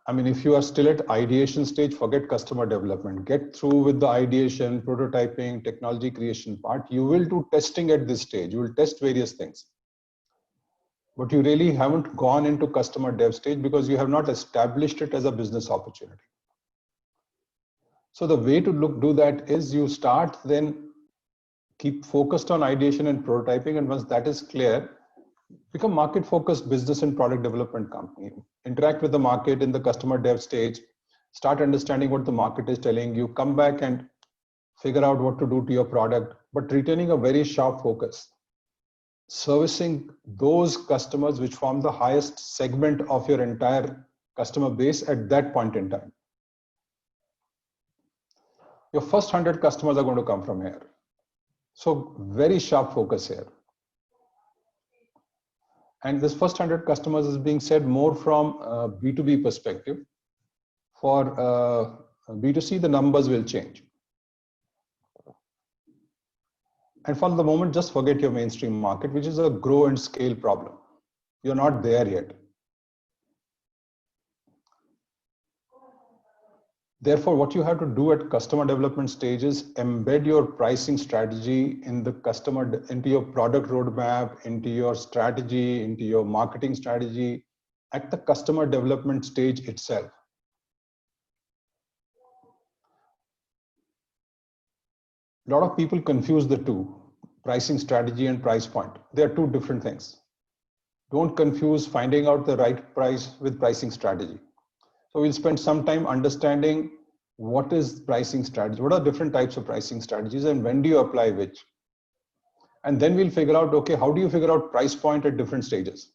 I mean, if you are still at ideation stage, forget customer development. Get through with the ideation, prototyping, technology creation part. You will do testing at this stage. You will test various things. But you really haven't gone into customer dev stage because you have not established it as a business opportunity. So the way to do that is you start, then keep focused on ideation and prototyping. And once that is clear, become market focused business and product development company. Interact with the market in the customer dev stage, start understanding what the market is telling you, come back and figure out what to do to your product, but retaining a very sharp focus. Servicing those customers which form the highest segment of your entire customer base at that point in time. Your first 100 customers are going to come from here. So very sharp focus here. And this first 100 customers is being said more from a B2B perspective. For B2C, the numbers will change. And for the moment, just forget your mainstream market, which is a grow and scale problem. You're not there yet. Therefore, what you have to do at customer development stage is embed your pricing strategy in the customer, into your product roadmap, into your strategy, into your marketing strategy at the customer development stage itself. A lot of people confuse the two, pricing strategy and price point. They are two different things. Don't confuse finding out the right price with pricing strategy. So we'll spend some time understanding what is pricing strategy, what are different types of pricing strategies, and when do you apply which. And then we'll figure out, okay, how do you figure out price point at different stages?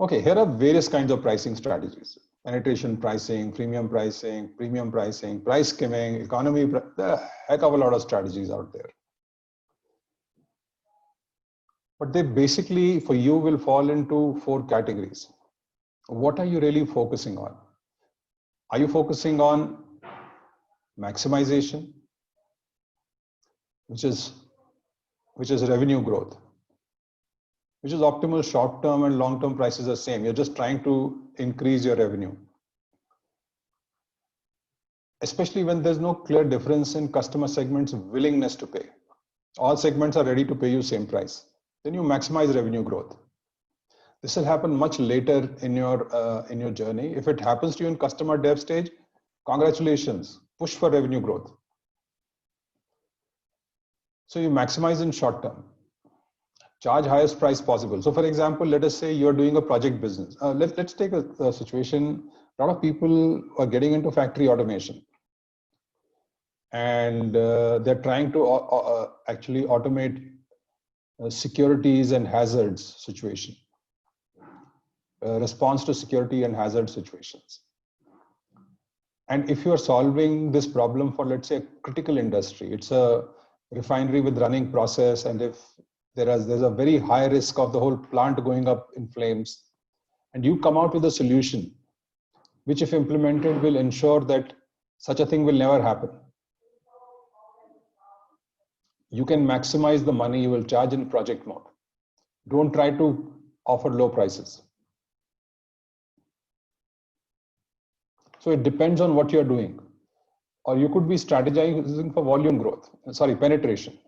Okay, here are various kinds of pricing strategies. Penetration pricing, premium pricing, price skimming, economy, there are a heck of a lot of strategies out there. But they basically, for you, will fall into 4 categories. What are you really focusing on? Are you focusing on maximization, which is revenue growth, which is optimal short-term and long-term prices are same. You're just trying to increase your revenue. Especially when there's no clear difference in customer segments' willingness to pay. All segments are ready to pay you same price. then you maximize revenue growth. This will happen much later in your journey. If it happens to you in customer dev stage, congratulations, push for revenue growth. So you maximize in short term, charge highest price possible. So for example, let us say you're doing a project business. Let's take a situation. A lot of people are getting into factory automation, and they're trying to actually automate securities and hazards situation, response to security and hazard situations. And if you are solving this problem for, let's say, a critical industry, it's a refinery with running process, and if there's a very high risk of the whole plant going up in flames, and you come out with a solution which, if implemented, will ensure that such a thing will never happen. You can maximize the money you will charge in project mode. Don't try to offer low prices. So it depends on what you're doing. Or you could be strategizing for volume growth, penetration,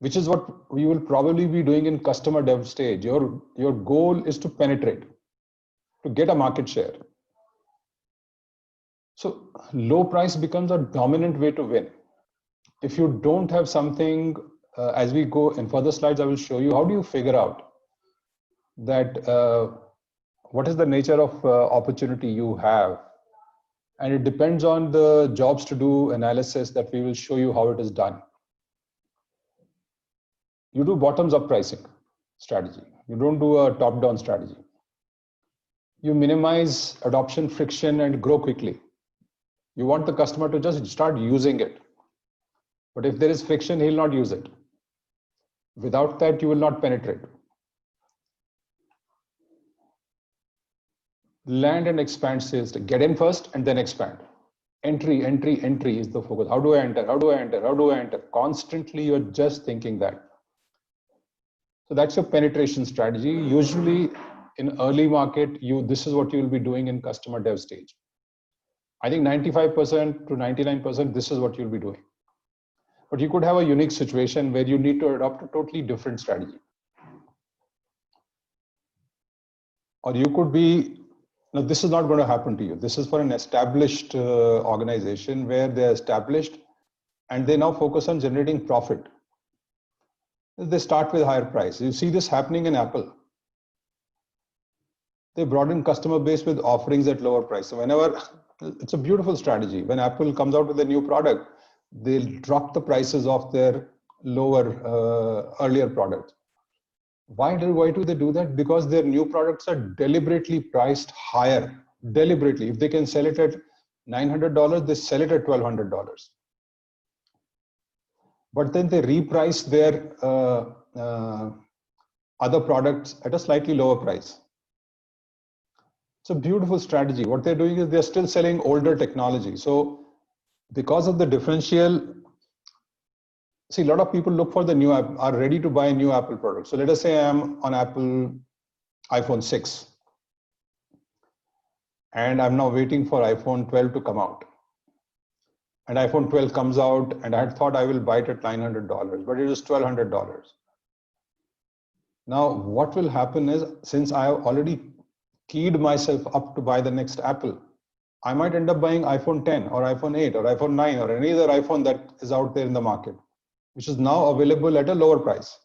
which is what we will probably be doing in customer dev stage. Your goal is to penetrate, to get a market share. So low price becomes a dominant way to win. If you don't have something, as we go in further slides, I will show you how do you figure out that what is the nature of opportunity you have. And it depends on the jobs to do analysis that we will show you how it is done. You do bottoms up pricing strategy. You don't do a top down strategy. You minimize adoption friction and grow quickly. You want the customer to just start using it. But if there is friction, he'll not use it. Without that, you will not penetrate. Land and expand sales. Get in first and then expand. Entry is the focus. How do I enter? How do I enter? How do I enter? Constantly, you're just thinking that. So that's your penetration strategy. Usually in early market, this is what you will be doing in customer dev stage. I think 95% to 99%, this is what you'll be doing. But you could have a unique situation where you need to adopt a totally different strategy. Or you could be, no, this is not going to happen to you. This is for an established organization where they're established and they now focus on generating profit. They start with higher price. You see this happening in Apple. They broaden customer base with offerings at lower price. So whenever, it's a beautiful strategy. When Apple comes out with a new product, they'll drop the prices of their lower, earlier products. Why do they do that? Because their new products are deliberately priced higher. Deliberately. If they can sell it at $900, they sell it at $1,200. But then they reprice their other products at a slightly lower price. It's a beautiful strategy. What they're doing is they're still selling older technology. So because of the differential, see, a lot of people look for the new app, are ready to buy a new Apple product. So let us say I'm on Apple iPhone 6 and I'm now waiting for iPhone 12 to come out. And iPhone 12 comes out and I had thought I will buy it at $900, but it is $1,200. Now, what will happen is, since I have already keyed myself up to buy the next Apple, I might end up buying iPhone 10 or iPhone 8 or iPhone 9 or any other iPhone that is out there in the market, which is now available at a lower price.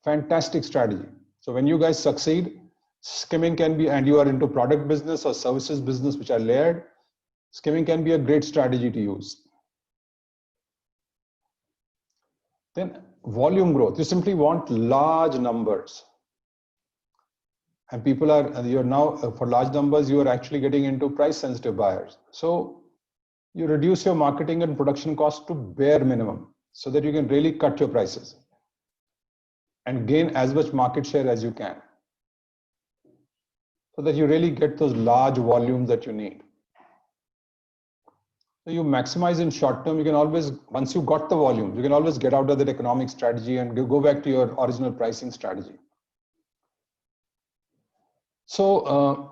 Fantastic strategy. So when you guys succeed, skimming can be, and you are into product business or services business, which are layered, skimming can be a great strategy to use. Then volume growth. You simply want large numbers. And people are, you're now, for large numbers, you are actually getting into price sensitive buyers. So you reduce your marketing and production costs to bare minimum so that you can really cut your prices and gain as much market share as you can, so that you really get those large volumes that you need. So you maximize in short term. You can always, once you got the volumes, you can always get out of that economic strategy and go back to your original pricing strategy. So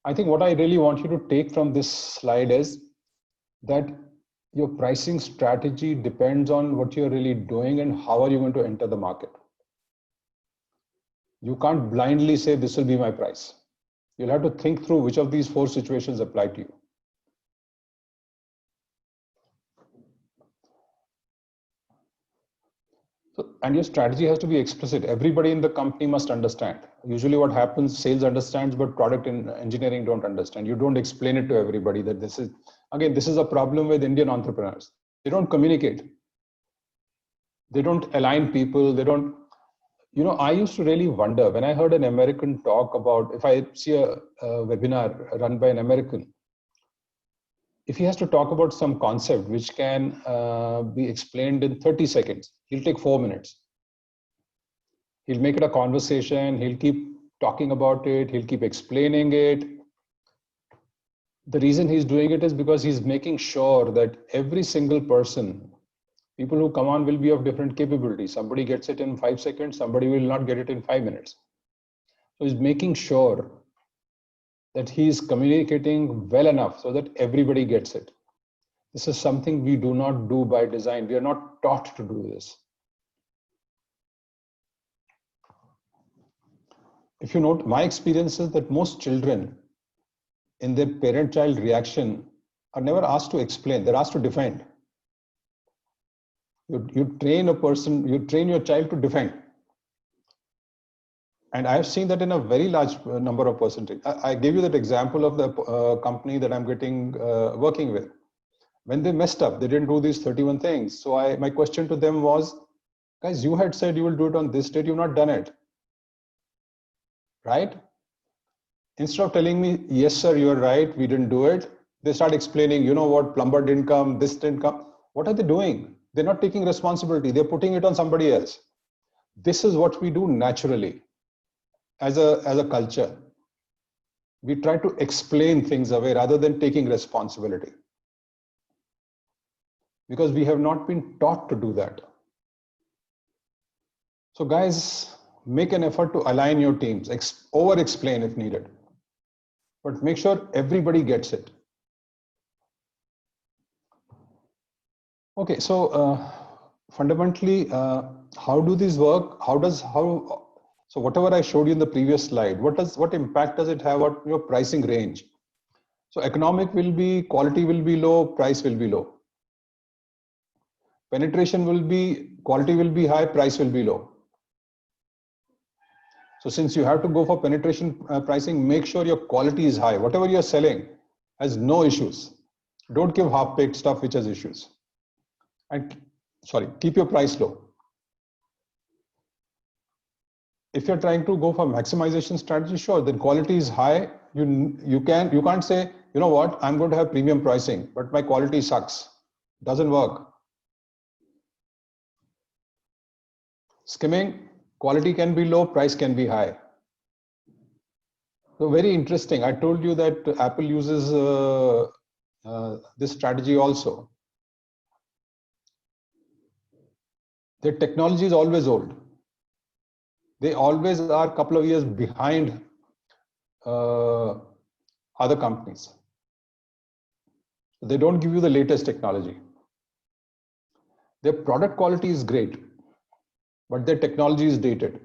I think what I really want you to take from this slide is that your pricing strategy depends on what you're really doing and how are you going to enter the market. You can't blindly say this will be my price. You'll have to think through which of these 4 situations apply to you. So, and your strategy has to be explicit. Everybody in the company must understand. Usually what happens, sales understands, but product and engineering don't understand. You don't explain it to everybody that this is, again, this is a problem with Indian entrepreneurs. They don't communicate. They don't align people. They don't, you know, I used to really wonder when I heard an American talk about, if I see a webinar run by an American, if he has to talk about some concept which can be explained in 30 seconds, he'll take 4 minutes. He'll make it a conversation. He'll keep talking about it. He'll keep explaining it. The reason he's doing it is because he's making sure that every single person, people who come on will be of different capabilities. Somebody gets it in 5 seconds. Somebody will not get it in 5 minutes. So he's making sure that he's communicating well enough so that everybody gets it. This is something we do not do by design. We are not taught to do this. If you note, my experience is that most children in their parent-child reaction are never asked to explain. They're asked to defend. You train a person, you train your child to defend. And I've seen that in a very large number of percentage. I gave you that example of the company that I'm working with. When they messed up, they didn't do these 31 things. So my question to them was, guys, you had said you will do it on this date, you've not done it. Right? Instead of telling me, yes, sir, you're right, we didn't do it, they start explaining, you know what, plumber didn't come, this didn't come. What are they doing? They're not taking responsibility. They're putting it on somebody else. This is what we do naturally. As a culture, we try to explain things away rather than taking responsibility, because we have not been taught to do that. So guys, make an effort to align your teams, over explain if needed, but make sure everybody gets it. Okay, so fundamentally, how do these work? So whatever I showed you in the previous slide, what impact does it have on your pricing range? So economic will be, quality will be low, price will be low. Penetration will be, quality will be high, price will be low. So since you have to go for penetration pricing, make sure your quality is high. Whatever you're selling has no issues. Don't give half-baked stuff which has issues. And keep your price low. If you're trying to go for maximization strategy, sure, then quality is high. You can't say, you know what, I'm going to have premium pricing, but my quality sucks. Doesn't work. Skimming, quality can be low, price can be high. So very interesting. I told you that Apple uses this strategy also. Their technology is always old. They always are a couple of years behind other companies. They don't give you the latest technology. Their product quality is great, but their technology is dated.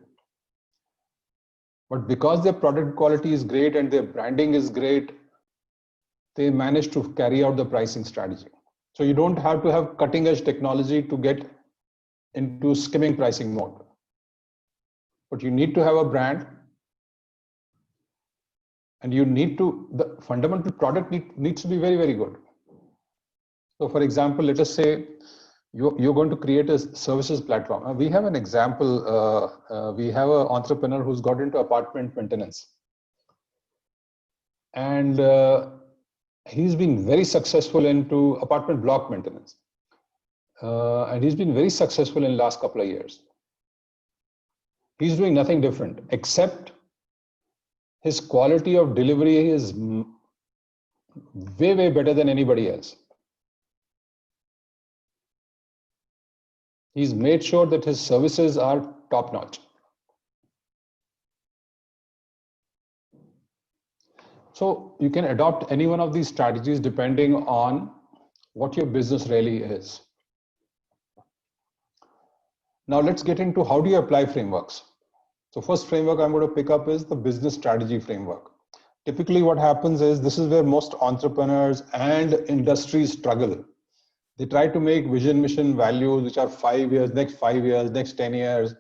But because their product quality is great and their branding is great, they manage to carry out the pricing strategy. So you don't have to have cutting edge technology to get into skimming pricing mode. But you need to have a brand, and you need to, the fundamental product needs to be very, very good. So for example, let us say you're going to create a services platform. We have an example. We have an entrepreneur who's got into apartment maintenance. And he's been very successful into apartment block maintenance. And he's been very successful in the last couple of years. He's doing nothing different, except his quality of delivery is way, way better than anybody else. He's made sure that his services are top notch. So you can adopt any one of these strategies depending on what your business really is. Now let's get into how do you apply frameworks. So first framework I'm going to pick up is the business strategy framework. Typically what happens is this is where most entrepreneurs and industries struggle. They try to make vision, mission, values, which are 5 years, next 5 years, next 10 years.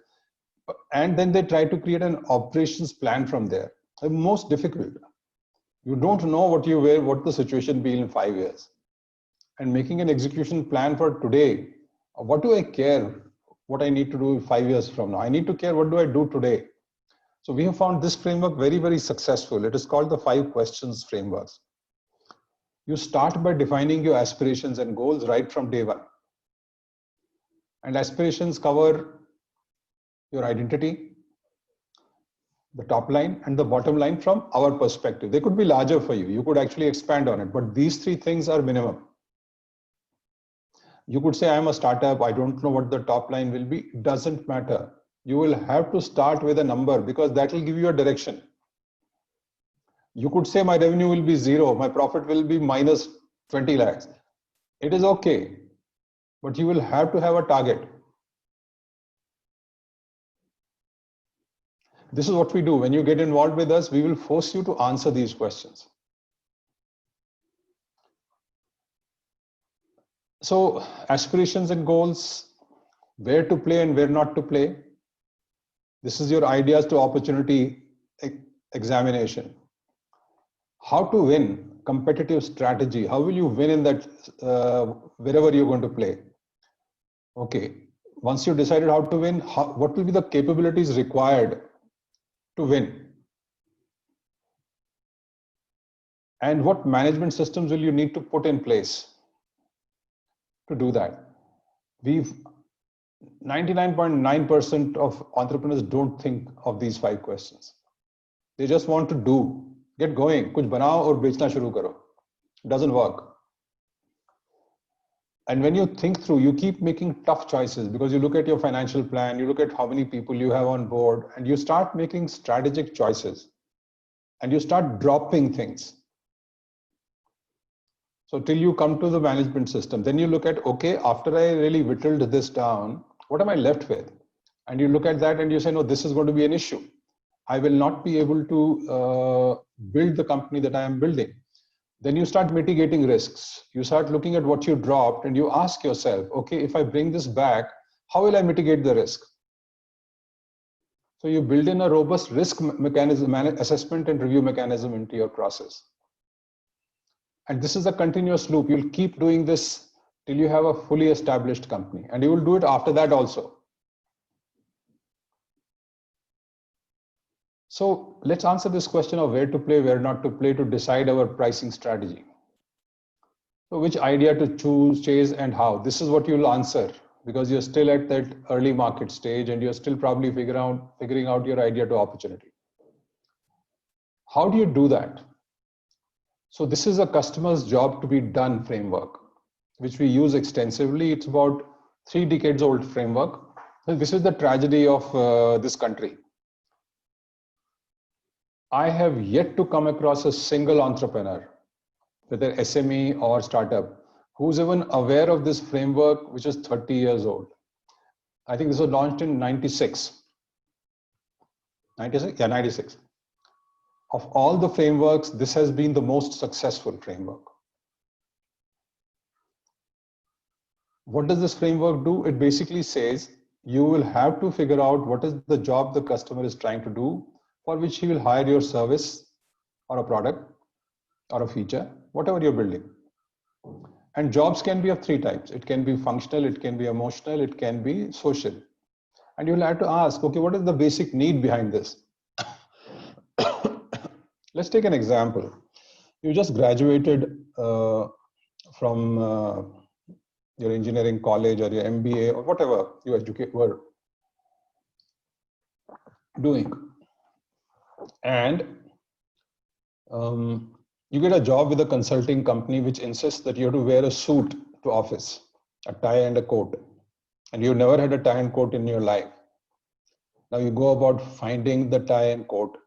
And then they try to create an operations plan from there. The most difficult. You don't know what the situation be in 5 years. And making an execution plan for today, what do I care what I need to do 5 years from now? I need to care what do I do today. So we have found this framework very, very successful. It is called the 5 questions frameworks. You start by defining your aspirations and goals right from day one. And aspirations cover your identity, the top line and the bottom line from our perspective. They could be larger for you. You could actually expand on it, but these 3 things are minimum. You could say, I'm a startup. I don't know what the top line will be. It doesn't matter. You will have to start with a number because that will give you a direction. You could say my revenue will be 0. My profit will be minus 20 lakhs. It is okay, but you will have to have a target. This is what we do. When you get involved with us, we will force you to answer these questions. So aspirations and goals, where to play and where not to play. This is your ideas to opportunity examination. How to win, competitive strategy. How will you win in that, wherever you're going to play? Okay, once you decided how to win, what will be the capabilities required to win? And what management systems will you need to put in place to do that? 99.9% of entrepreneurs don't think of these 5 questions. They just want to do, get going, kuch banao aur bechna shuru karo. It doesn't work. And when you think through, you keep making tough choices because you look at your financial plan, you look at how many people you have on board, and you start making strategic choices and you start dropping things. So till you come to the management system, then you look at, okay, after I really whittled this down, what am I left with? And you look at that and you say, no, this is going to be an issue. I will not be able to build the company that I am building. Then you start mitigating risks. You start looking at what you dropped and you ask yourself, okay, if I bring this back, how will I mitigate the risk? So you build in a robust risk mechanism, assessment and review mechanism into your process. And this is a continuous loop. You'll keep doing this till you have a fully established company, and you will do it after that also. So let's answer this question of where to play, where not to play to decide our pricing strategy. So which idea to choose, chase, and how? This is what you'll answer because you're still at that early market stage and you're still probably figuring out your idea to opportunity. How do you do that? So this is a customer's job to be done framework, which we use extensively. It's about 3 decades old framework. This is the tragedy of this country. I have yet to come across a single entrepreneur, whether SME or startup, who's even aware of this framework, which is 30 years old. I think this was launched in 96. 96? Yeah, 96. Of all the frameworks, this has been the most successful framework. What does this framework do? It basically says you will have to figure out what is the job the customer is trying to do, for which he will hire your service or a product or a feature, whatever you're building. And jobs can be of 3 types. It can be functional, it can be emotional, it can be social. And you'll have to ask, okay, what is the basic need behind this? Let's take an example. You just graduated from your engineering college or your MBA or whatever you were doing. And you get a job with a consulting company which insists that you have to wear a suit to office, a tie and a coat. And you've never had a tie and coat in your life. Now you go about finding the tie and coat.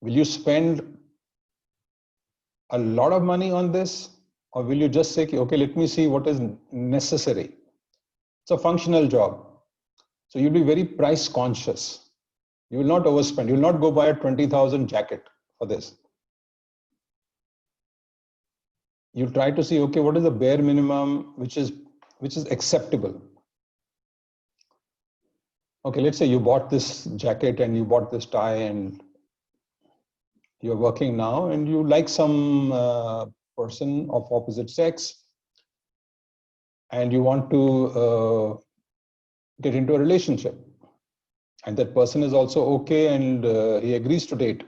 Will you spend a lot of money on this, Or will you just say, okay, let me see what is necessary? It's a functional job. So you'll be very price conscious. You will not overspend. You will not go buy a 20,000 jacket for this. You try to see, okay, what is the bare minimum which is acceptable? Okay, let's say you bought this jacket and you bought this tie and you're working now and you like some person of opposite sex and you want to get into a relationship, and that person is also okay and he agrees to date.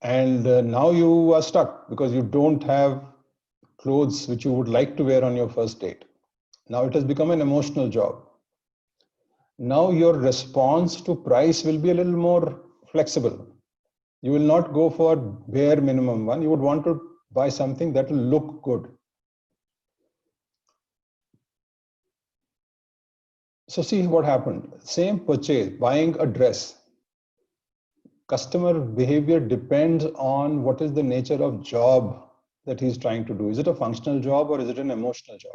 And now you are stuck because you don't have clothes which you would like to wear on your first date. Now it has become an emotional job. Now your response to price will be a little more flexible. You will not go for bare minimum one. You would want to buy something that will look good. So see what happened. Same purchase, buying a dress. Customer behavior depends on what is the nature of job that he's trying to do. Is it a functional job or is it an emotional job?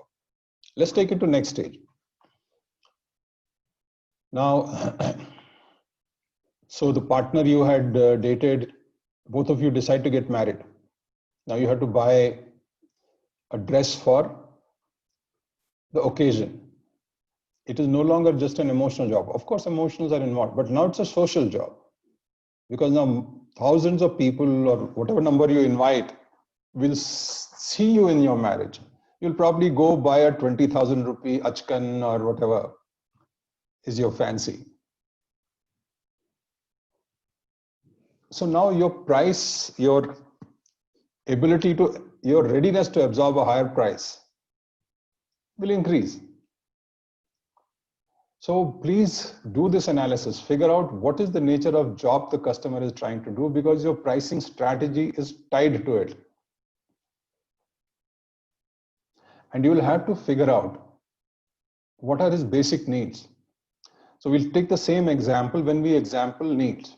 Let's take it to next stage. Now, so the partner you had dated, both of you decide to get married. Now you have to buy a dress for the occasion. It is no longer just an emotional job. Of course, emotions are involved, but now it's a social job. Because now thousands of people or whatever number you invite will see you in your marriage. You'll probably go buy a 20,000 rupee achkan or whatever is your fancy. So now your price, your ability to, your readiness to absorb a higher price will increase. So please do this analysis, figure out what is the nature of job the customer is trying to do, because your pricing strategy is tied to it. And you will have to figure out what are his basic needs. So we'll take the same example when we examine needs.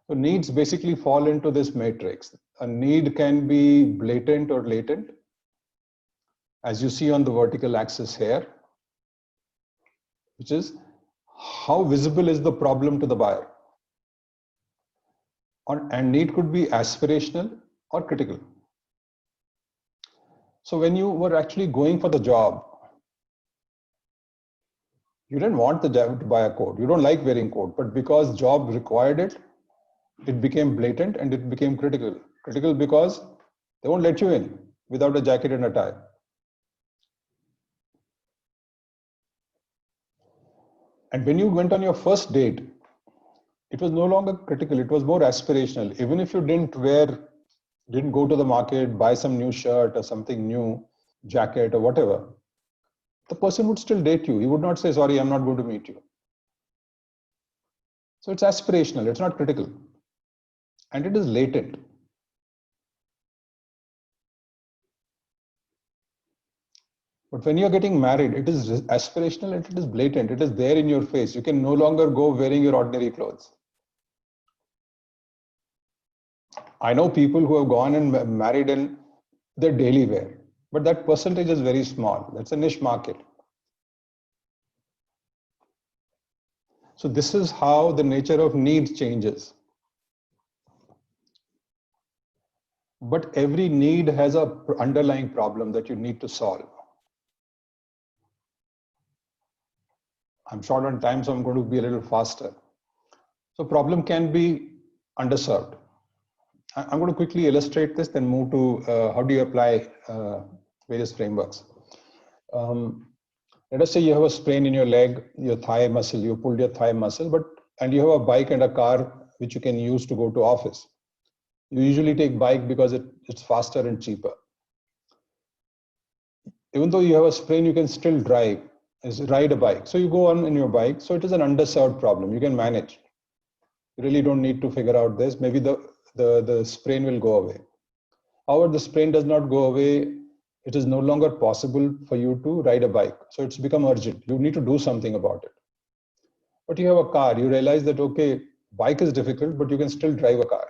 So needs basically fall into this matrix. A need can be blatant or latent, as you see on the vertical axis here, which is how visible is the problem to the buyer. And need could be aspirational or critical. So when you were actually going for the job, you didn't want the job to buy a coat. You don't like wearing coat, but because job required it, it became blatant and it became critical. Critical because they won't let you in without a jacket and a tie. And when you went on your first date, it was no longer critical, it was more aspirational. Even if you didn't go to the market, buy some new shirt or something new, jacket or whatever, the person would still date you. He would not say, sorry, I'm not going to meet you. So it's aspirational, it's not critical. And it is latent. But when you're getting married, it is aspirational and it is blatant. It is there in your face. You can no longer go wearing your ordinary clothes. I know people who have gone and married in their daily wear, but that percentage is very small. That's a niche market. So this is how the nature of needs changes. But every need has an underlying problem that you need to solve. I'm short on time, so I'm going to be a little faster. So problem can be underserved. I'm going to quickly illustrate this, then move to how do you apply various frameworks. Let us say you have a sprain in your leg, your thigh muscle, you pulled your thigh muscle, and you have a bike and a car which you can use to go to office. You usually take bike because it's faster and cheaper. Even though you have a sprain, you can still ride a bike. So you go on in your bike. So it is an underserved problem. You can manage. You really don't need to figure out this. Maybe the sprain will go away. However, the sprain does not go away. It is no longer possible for you to ride a bike. So it's become urgent. You need to do something about it. But you have a car. You realize that, okay, Bike is difficult, but you can still drive a car.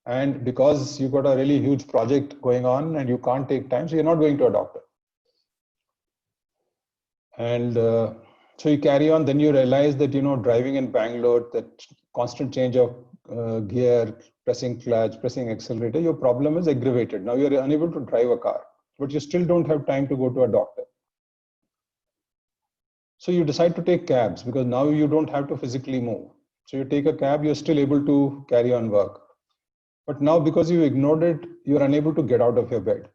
And because you've got a really huge project going on and you can't take time, so you're not going to a doctor. And so you carry on, then you realize that, driving in Bangalore, that constant change of gear, pressing clutch, pressing accelerator, your problem is aggravated. Now you're unable to drive a car, but you still don't have time to go to a doctor. So you decide to take cabs because now you don't have to physically move. So you take a cab, you're still able to carry on work. But now because you ignored it, you're unable to get out of your bed.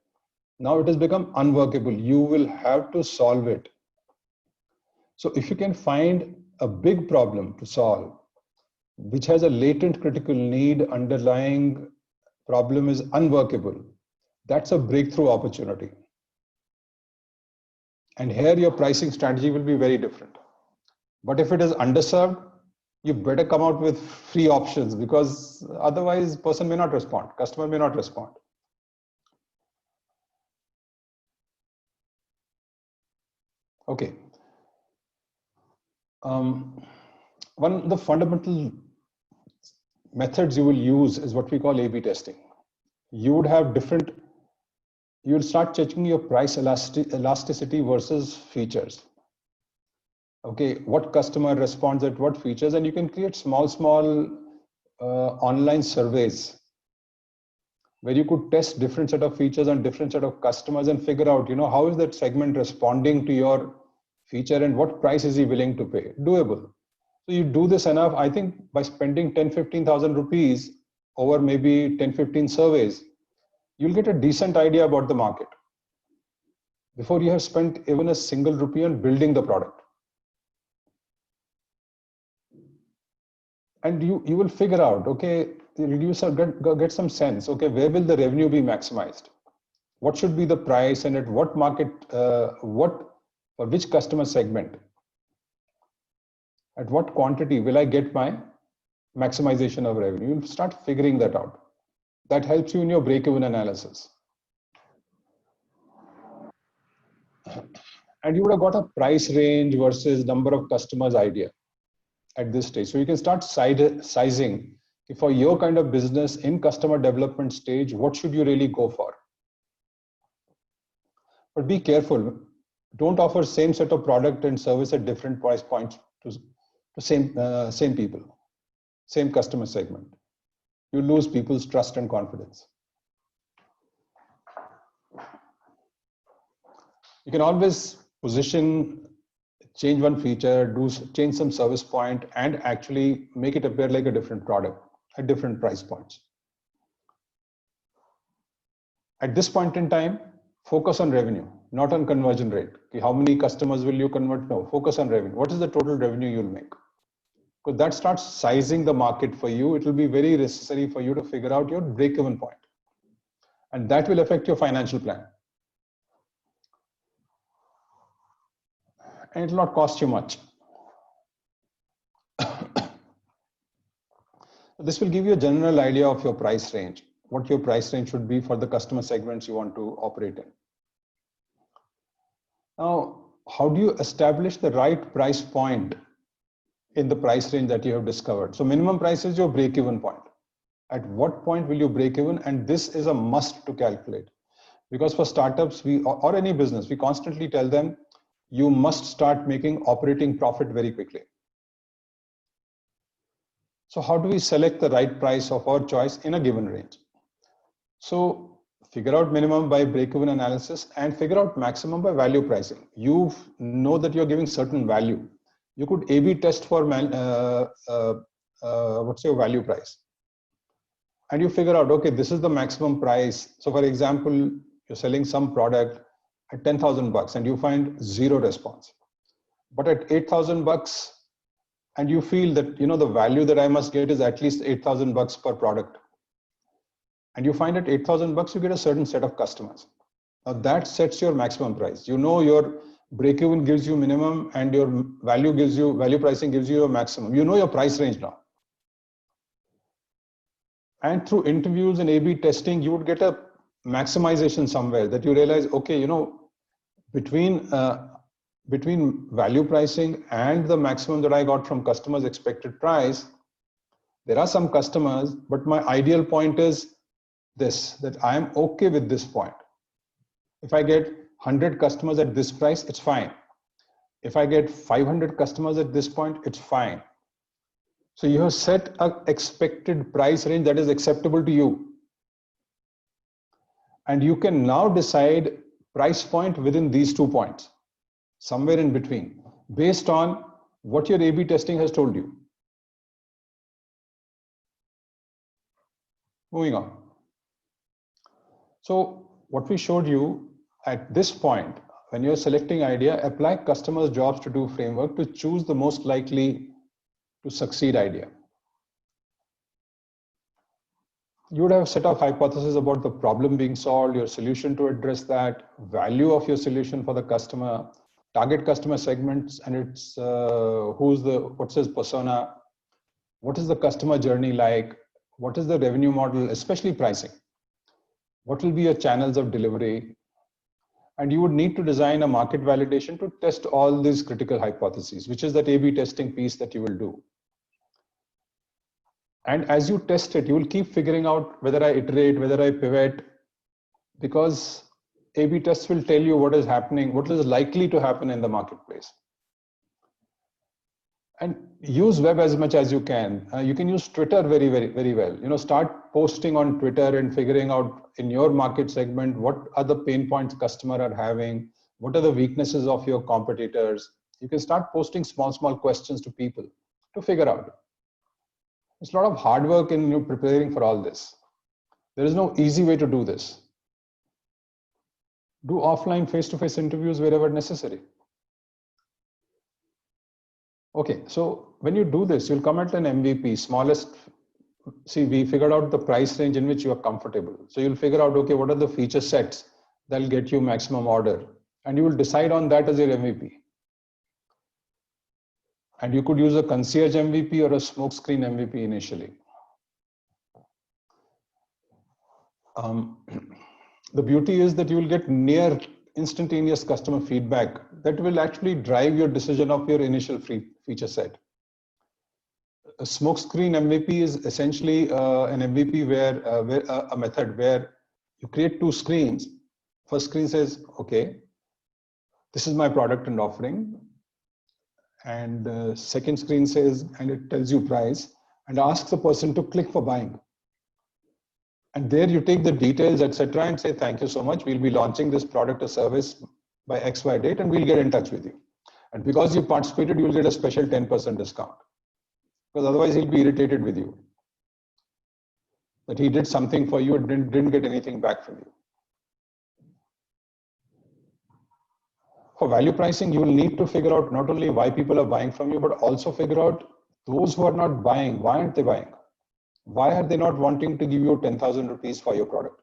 Now it has become unworkable. You will have to solve it. So if you can find a big problem to solve, which has a latent critical need, underlying problem is unworkable, that's a breakthrough opportunity. And here your pricing strategy will be very different. But if it is underserved, you better come out with free options, because otherwise person may not respond, customer may not respond. Okay. One of the fundamental methods you will use is what we call A/B testing. You would have you will start checking your price elasticity versus features. Okay, what customer responds at what features, and you can create small online surveys where you could test different set of features on different set of customers and figure out, how is that segment responding to your feature and what price is he willing to pay. Doable. So you do this enough, I think by spending 10,000-15,000 rupees over maybe 10-15 surveys, you'll get a decent idea about the market before you have spent even a single rupee on building the product. And you will figure out, okay, get some sense, okay, where will the revenue be maximized? What should be the price, and at what market, for which customer segment, at what quantity will I get my maximization of revenue? You'll start figuring that out. That helps you in your break-even analysis. And you would have got a price range versus number of customers idea at this stage. So you can start sizing for your kind of business in customer development stage, what should you really go for? But be careful. Don't offer same set of product and service at different price points to same people, same customer segment. You lose people's trust and confidence. You can always position, change one feature, change some service point, and actually make it appear like a different product at different price points. At this point in time, focus on revenue, not on conversion rate. Okay, how many customers will you convert? No, focus on revenue. What is the total revenue you'll make? Because that starts sizing the market for you. It will be very necessary for you to figure out your break-even point. And that will affect your financial plan. And it will not cost you much. This will give you a general idea of your price range, what your price range should be for the customer segments you want to operate in. Now, how do you establish the right price point in the price range that you have discovered? So minimum price is your break-even point. At what point will you break even? And this is a must to calculate, because for startups or any business, we constantly tell them, you must start making operating profit very quickly. So how do we select the right price of our choice in a given range? So figure out minimum by break-even analysis and figure out maximum by value pricing. You know that you're giving certain value. You could A/B test for what's your value price, and you figure out, okay, this is the maximum price. So for example, you're selling some product at 10,000 bucks and you find zero response, but at 8,000 bucks, and you feel that, the value that I must get is at least 8,000 bucks per product. And you find at 8,000 bucks, you get a certain set of customers. Now that sets your maximum price. Your break-even gives you minimum and your value pricing gives you your maximum. You know your price range now. And through interviews and A/B testing, you would get a maximization somewhere that you realize, okay, between value pricing and the maximum that I got from customers' expected price, There are some customers, but my ideal point is this, that I am okay with this point. If I get 100 customers at this price, it's fine. If I get 500 customers at this point, it's fine. So you have set an expected price range that is acceptable to you. And you can now decide price point within these 2 points, somewhere in between, based on what your A/B testing has told you. Moving on. So what we showed you at this point, when you're selecting idea, apply customers' jobs to do framework to choose the most likely to succeed idea. You would have a set of hypotheses about the problem being solved, your solution to address that, value of your solution for the customer, target customer segments, and it's what's his persona, what is the customer journey like, what is the revenue model, especially pricing, what will be your channels of delivery, and you would need to design a market validation to test all these critical hypotheses, which is that A/B testing piece that you will do. And as you test it, you will keep figuring out whether I iterate, whether I pivot, because A/B tests will tell you what is happening, what is likely to happen in the marketplace. And use web as much as you can. You can use Twitter very, very, very well. You know, start posting on Twitter and figuring out in your market segment, what are the pain points customers are having? What are the weaknesses of your competitors? You can start posting small questions to people to figure out. It's a lot of hard work in you preparing for all this. There is no easy way to do this. Do offline face-to-face interviews wherever necessary. Okay, so when you do this, you'll come at an MVP, smallest. See, we figured out the price range in which you are comfortable. So you'll figure out, okay, what are the feature sets that'll get you maximum order? And you will decide on that as your MVP. And you could use a concierge MVP or a smokescreen MVP initially. The beauty is that you will get near instantaneous customer feedback that will actually drive your decision of your initial feature set. A smokescreen MVP is essentially an MVP where a method where you create 2 screens. First screen says, okay, this is my product and offering. And second screen says, and it tells you price and asks the person to click for buying. And there you take the details, etc., and say, thank you so much. We'll be launching this product or service by XY date, and we'll get in touch with you. And because you participated, you'll get a special 10% discount. Because otherwise he'll be irritated with you. That he did something for you and didn't get anything back from you. For value pricing, you will need to figure out not only why people are buying from you, but also figure out those who are not buying, why aren't they buying? Why are they not wanting to give you 10,000 rupees for your product?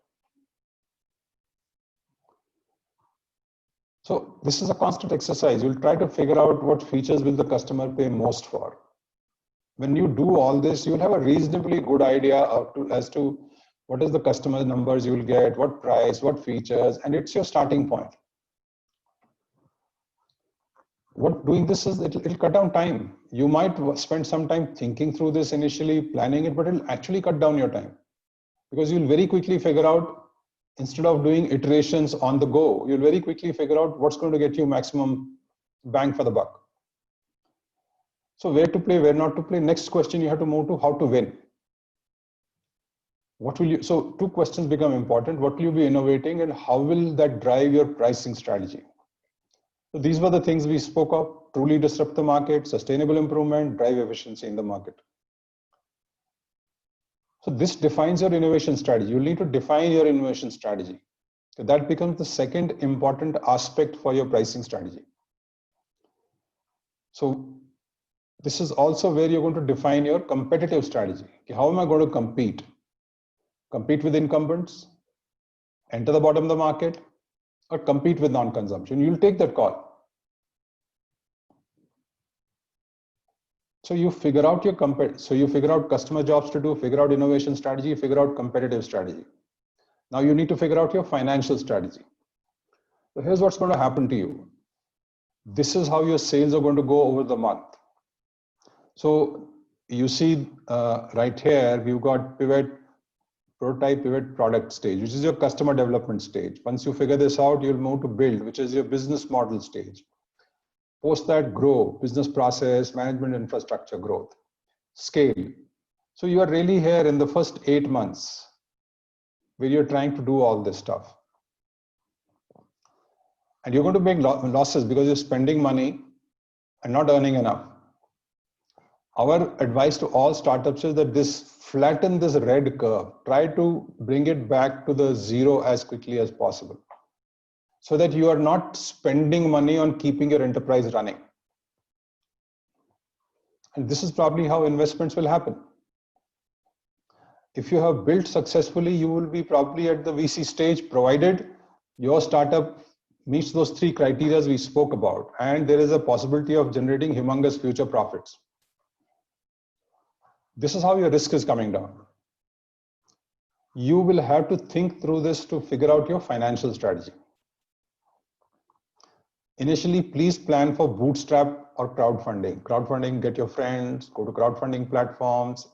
So this is a constant exercise. You'll try to figure out what features will the customer pay most for. When you do all this, you'll have a reasonably good idea as to what is the customer numbers you'll get, what price, what features, and it's your starting point. What doing this is, it'll cut down time. You might spend some time thinking through this initially, planning it, but it'll actually cut down your time. Because you'll very quickly figure out, instead of doing iterations on the go, you'll very quickly figure out what's going to get you maximum bang for the buck. So where to play, where not to play. Next question you have to move to how to win. What will you, so 2 questions become important. What will you be innovating and how will that drive your pricing strategy? So these were the things we spoke of: truly disrupt the market, sustainable improvement, drive efficiency in the market. So this defines your innovation strategy. You'll need to define your innovation strategy. So that becomes the second important aspect for your pricing strategy. So this is also where you're going to define your competitive strategy. How am I going to compete? Compete with incumbents, enter the bottom of the market, or compete with non-consumption? You'll take that call. So you figure out your customer jobs to do, figure out innovation strategy, figure out competitive strategy. Now you need to figure out your financial strategy. So here's what's going to happen to you. This is how your sales are going to go over the month. So you see right here, we've got pivot, prototype, pivot, product stage, which is your customer development stage. Once you figure this out, you'll move to build, which is your business model stage. Post that, grow, business process, management, infrastructure growth, scale. So you are really here in the first 8 months where you're trying to do all this stuff. And you're going to make losses because you're spending money and not earning enough. Our advice to all startups is that flatten this red curve. Try to bring it back to the zero as quickly as possible, so that you are not spending money on keeping your enterprise running. And this is probably how investments will happen. If you have built successfully, you will be probably at the VC stage, provided your startup meets those 3 criteria we spoke about, and there is a possibility of generating humongous future profits. This is how your risk is coming down. You will have to think through this to figure out your financial strategy. Initially, please plan for bootstrap or crowdfunding. Crowdfunding, get your friends, go to crowdfunding platforms,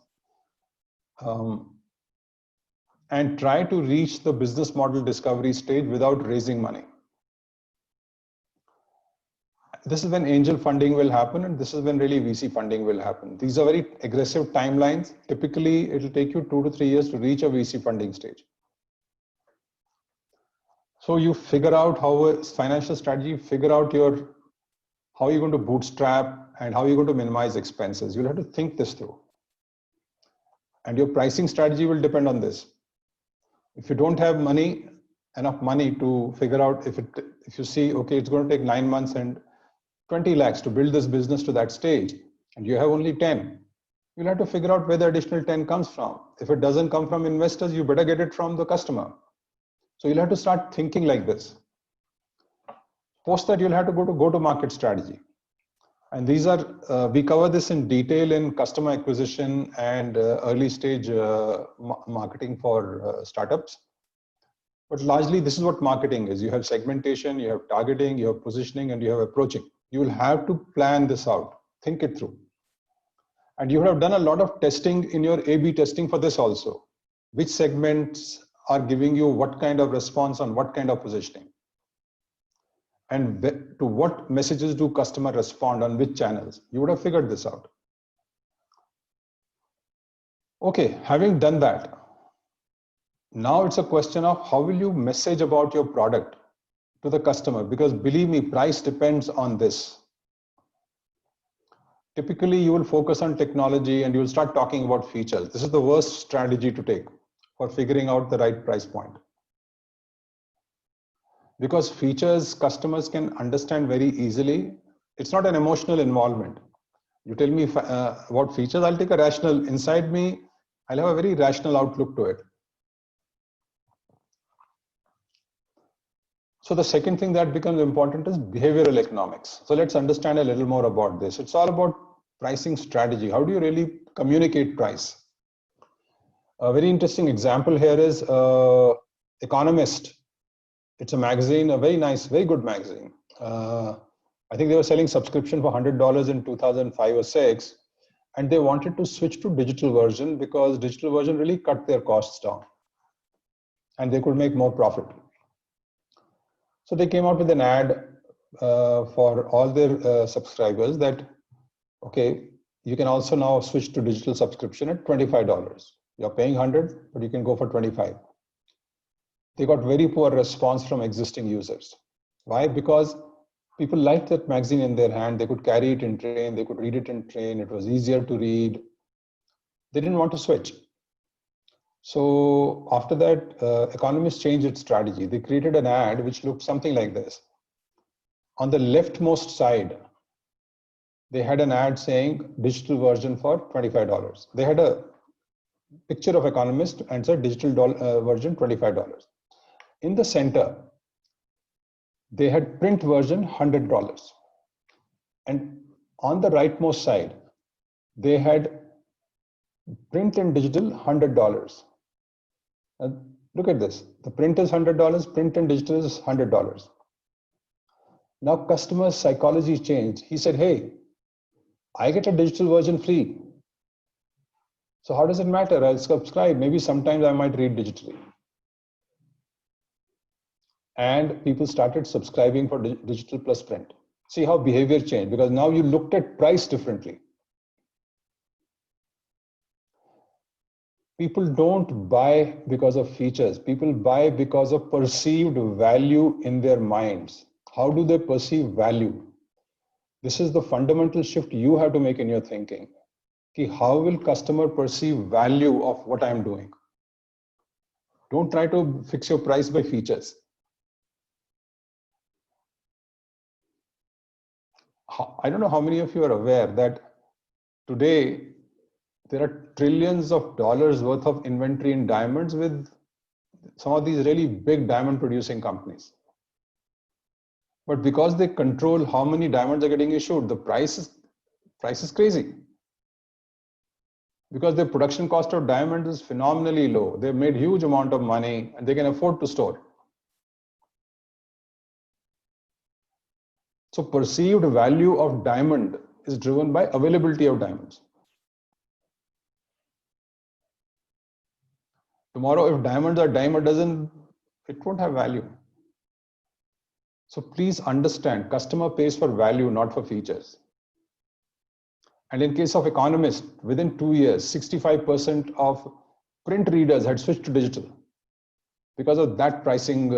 and try to reach the business model discovery stage without raising money. This is when angel funding will happen, and this is when really VC funding will happen. These are very aggressive timelines. Typically, it will take you 2 to 3 years to reach a VC funding stage. So you figure out how a financial strategy, figure out how you're going to bootstrap and how you're going to minimize expenses. You'll have to think this through. And your pricing strategy will depend on this. If you don't have enough money to figure out, if you see, okay, it's going to take 9 months and 20 lakhs to build this business to that stage, and you have only 10, you'll have to figure out where the additional 10 comes from. If it doesn't come from investors, you better get it from the customer. So you'll have to start thinking like this. Post that, you'll have to go to market strategy. And these are, we cover this in detail in customer acquisition and early stage marketing for startups. But largely, this is what marketing is. You have segmentation, you have targeting, you have positioning, and you have approaching. You will have to plan this out, think it through. And you have done a lot of testing in your A/B testing for this also. Which segments are giving you what kind of response on what kind of positioning? And to what messages do customers respond on which channels? You would have figured this out. Okay, having done that, now it's a question of how will you message about your product to the customer? Because believe me, price depends on this. Typically, you will focus on technology and you will start talking about features. This is the worst strategy to take for figuring out the right price point. Because features customers can understand very easily. It's not an emotional involvement. You tell me what features, I'll take a rational, inside me, I'll have a very rational outlook to it. So the second thing that becomes important is behavioral economics. So let's understand a little more about this. It's all about pricing strategy. How do you really communicate price? A very interesting example here is Economist. It's a magazine, a very nice, very good magazine. I think they were selling subscription for $100 in 2005 or 6, and they wanted to switch to digital version because digital version really cut their costs down and they could make more profit. So they came out with an ad for all their subscribers that, okay, you can also now switch to digital subscription at $25. You're paying 100, but you can go for 25. They got very poor response from existing users. Why? Because people liked that magazine in their hand. They could carry it in train. They could read it in train. It was easier to read. They didn't want to switch. So after that, Economist changed its strategy. They created an ad which looked something like this. On the leftmost side, they had an ad saying digital version for $25. They had a picture of Economist and said digital version $25. In the center, they had print version $100. And on the rightmost side, they had print and digital $100. Look at this. The print is $100, print and digital is $100. Now customer psychology changed. He said, hey, I get a digital version free. So how does it matter? I'll subscribe. Maybe sometimes I might read digitally. And people started subscribing for digital plus print. See how behavior changed, because now you looked at price differently. People don't buy because of features. People buy because of perceived value in their minds. How do they perceive value? This is the fundamental shift you have to make in your thinking. How will customer perceive value of what I'm doing? Don't try to fix your price by features. I don't know how many of you are aware that today there are trillions of dollars worth of inventory in diamonds with some of these really big diamond producing companies. But because they control how many diamonds are getting issued, the price is crazy. Because the production cost of diamonds is phenomenally low. They've made huge amount of money and they can afford to store. So perceived value of diamond is driven by availability of diamonds. Tomorrow, if diamonds are dime a dozen, it won't have value. So please understand, customer pays for value, not for features. And in case of economists, within 2 years, 65% of print readers had switched to digital because of that pricing,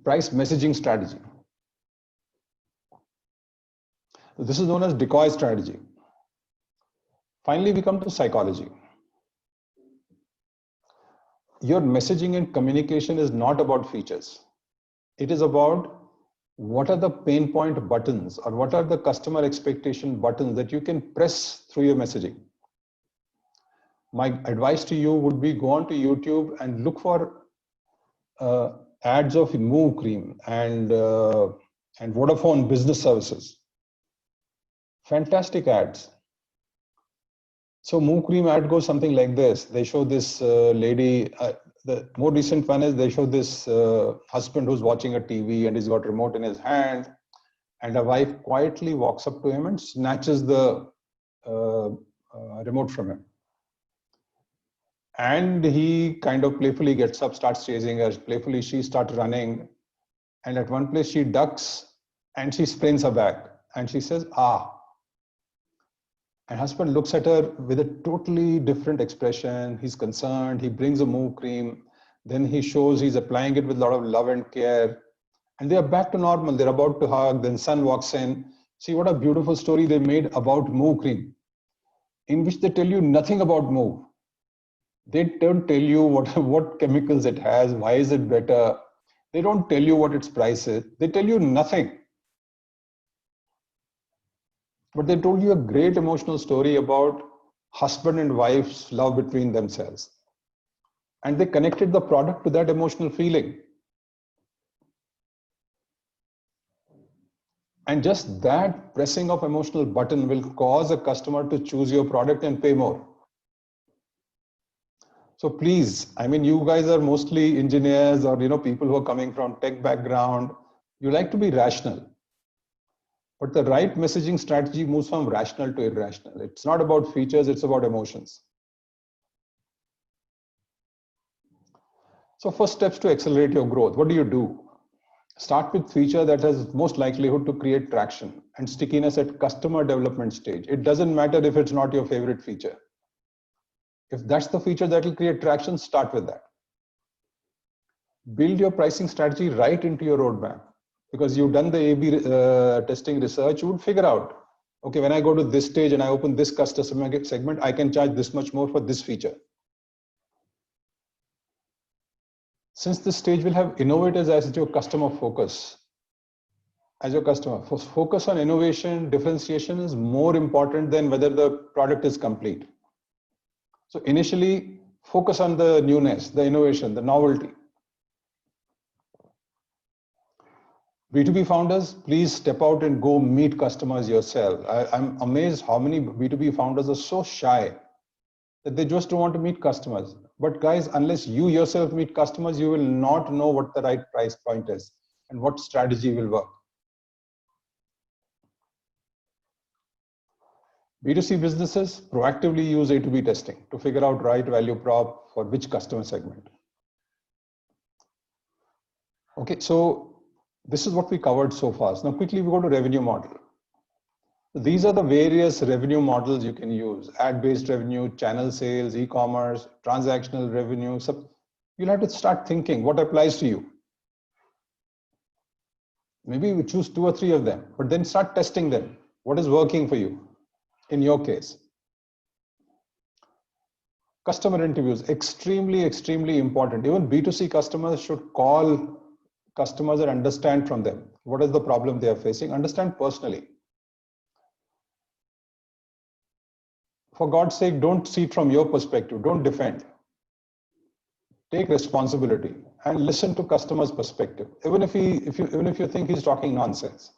price messaging strategy. This is known as decoy strategy. Finally, we come to psychology. Your messaging and communication is not about features. It is about what are the pain point buttons or what are the customer expectation buttons that you can press through your messaging. My advice to you would be go on to YouTube and look for ads of Move Cream and Vodafone Business Services. Fantastic ads. So Move Cream ad goes something like this. They show this lady, the more recent one is they show this husband who's watching a TV and he's got a remote in his hand, and a wife quietly walks up to him and snatches the remote from him. And he kind of playfully gets up, starts chasing her. Playfully, she starts running. And at one place, she ducks and she sprains her back. And she says, ah. And husband looks at her with a totally different expression. He's concerned. He brings a Move Cream. Then he shows he's applying it with a lot of love and care. And they are back to normal. They're about to hug. Then son walks in. See what a beautiful story they made about Move Cream, in which they tell you nothing about Move. They don't tell you what chemicals it has, why is it better. They don't tell you what its price is. They tell you nothing. But they told you a great emotional story about husband and wife's love between themselves. And they connected the product to that emotional feeling. And just that pressing of emotional button will cause a customer to choose your product and pay more. So please, I mean, you guys are mostly engineers or people who are coming from tech background. You like to be rational. But the right messaging strategy moves from rational to irrational. It's not about features, it's about emotions. So first steps to accelerate your growth. What do? Start with feature that has most likelihood to create traction and stickiness at customer development stage. It doesn't matter if it's not your favorite feature. If that's the feature that will create traction, start with that. Build your pricing strategy right into your roadmap. Because you've done the A/B testing research, you would figure out, okay, when I go to this stage and I open this customer segment, I can charge this much more for this feature. Since this stage will have innovators as your customer focus, focus on innovation, differentiation is more important than whether the product is complete. So initially, focus on the newness, the innovation, the novelty. B2B founders, please step out and go meet customers yourself. I'm amazed how many B2B founders are so shy that they just don't want to meet customers. But guys, unless you yourself meet customers, you will not know what the right price point is and what strategy will work. B2C businesses proactively use A to B testing to figure out right value prop for which customer segment. Okay, so this is what we covered so far. Now quickly we go to revenue model. These are the various revenue models you can use: ad-based revenue, channel sales, e-commerce, transactional revenue. So you'll have to start thinking what applies to you. Maybe you choose 2 or 3 of them, but then start testing them. What is working for you in your case? Customer interviews, extremely important. Even B2C customers should call customers and understand from them what is the problem they are facing. Understand personally. For God's sake, don't see it from your perspective. Don't defend. Take responsibility and listen to customer's perspective, even if you think he's talking nonsense.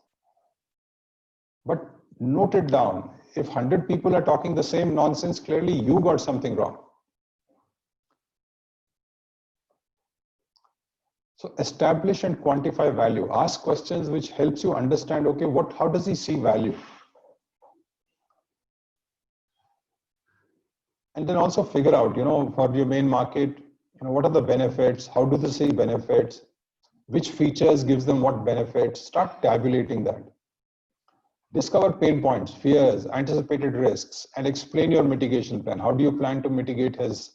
But note it down. If 100 people are talking the same nonsense, clearly you got something wrong. So establish and quantify value. Ask questions which helps you understand, okay, how does he see value? And then also figure out, for your main market, what are the benefits? How do they see benefits? Which features gives them what benefits? Start tabulating that. Discover pain points, fears, anticipated risks, and explain your mitigation plan. How do you plan to mitigate his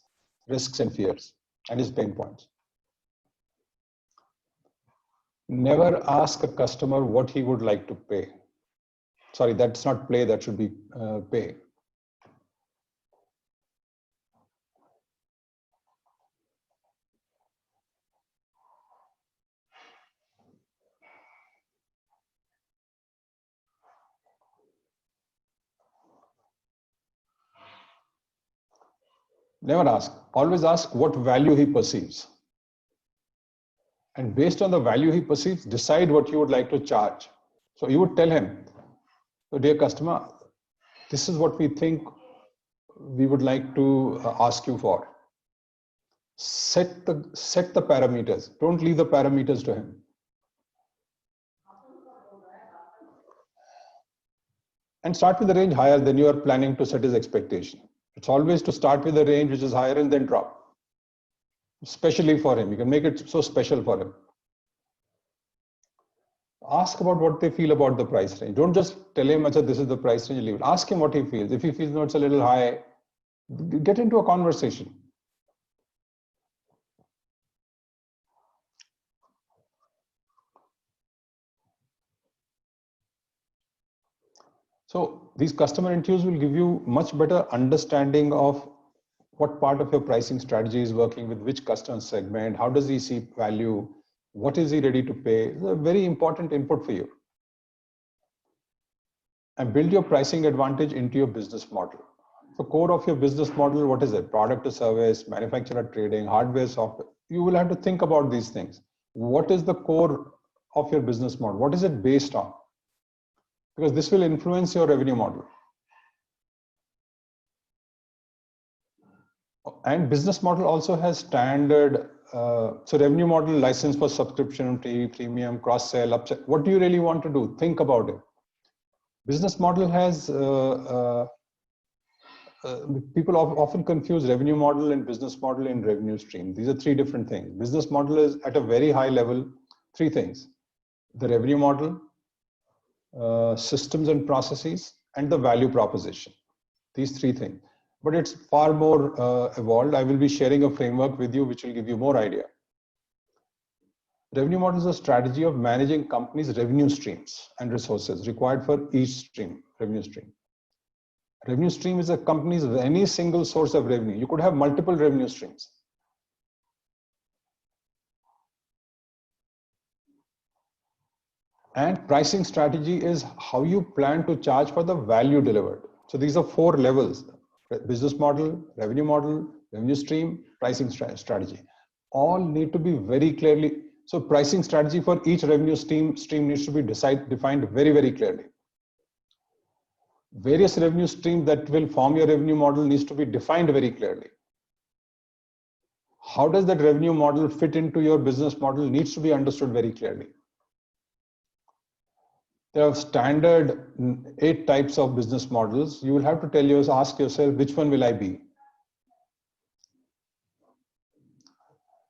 risks and fears and his pain points? Never ask a customer what he would like to pay. Sorry, that's not play, that should be pay. Never ask. Always ask what value he perceives. And based on the value he perceives, decide what you would like to charge. So you would tell him, so dear customer, this is what we think we would like to ask you for. Set the parameters. Don't leave the parameters to him. And start with the range higher than you are planning to set his expectation. It's always to start with a range which is higher and then drop. Especially for him. You can make it so special for him. Ask about what they feel about the price range. Don't just tell him, this is the price range, leave it. Ask him what he feels. If he feels no, it's a little high, get into a conversation. So these customer interviews will give you much better understanding of what part of your pricing strategy is working with which customer segment, how does he see value, what is he ready to pay. It's a very important input for you. And build your pricing advantage into your business model. The core of your business model, what is it? Product to service, manufacturer trading, hardware, software. You will have to think about these things. What is the core of your business model? What is it based on? Because this will influence your revenue model. And business model also has standard, so revenue model, license for subscription, premium, cross-sell, upsell. What do you really want to do? Think about it. Business model has, people often confuse revenue model and business model and revenue stream. These are 3 different things. Business model is at a very high level, 3 things: the revenue model, systems and processes, and the value proposition. These 3 things. But it's far more evolved. I will be sharing a framework with you which will give you more idea. Revenue model is a strategy of managing companies' revenue streams and resources required for each revenue stream. Revenue stream is a company's any single source of revenue. You could have multiple revenue streams. And pricing strategy is how you plan to charge for the value delivered. So these are 4 levels: business model, revenue stream, pricing strategy. All need to be very clearly. So pricing strategy for each revenue stream needs to be defined very, very clearly. Various revenue streams that will form your revenue model needs to be defined very clearly. How does that revenue model fit into your business model needs to be understood very clearly. There are standard 8 types of business models. You will have to ask yourself, which one will I be?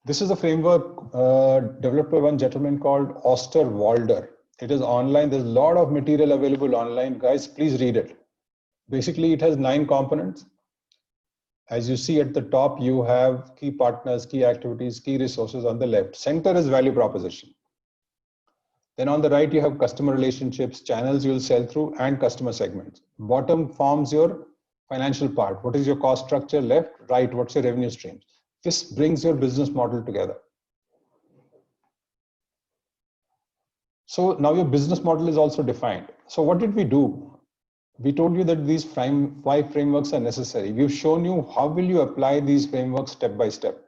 This is a framework developed by one gentleman called Osterwalder. It is online. There's a lot of material available online. Guys, please read it. Basically, it has 9 components. As you see at the top, you have key partners, key activities, key resources on the left. Center is value proposition. Then on the right, you have customer relationships, channels you'll sell through, and customer segments. Bottom forms your financial part. What is your cost structure? Left, right, what's your revenue streams? This brings your business model together. So now your business model is also defined. So what did we do? We told you that these 5 frameworks are necessary. We've shown you how will you apply these frameworks step by step.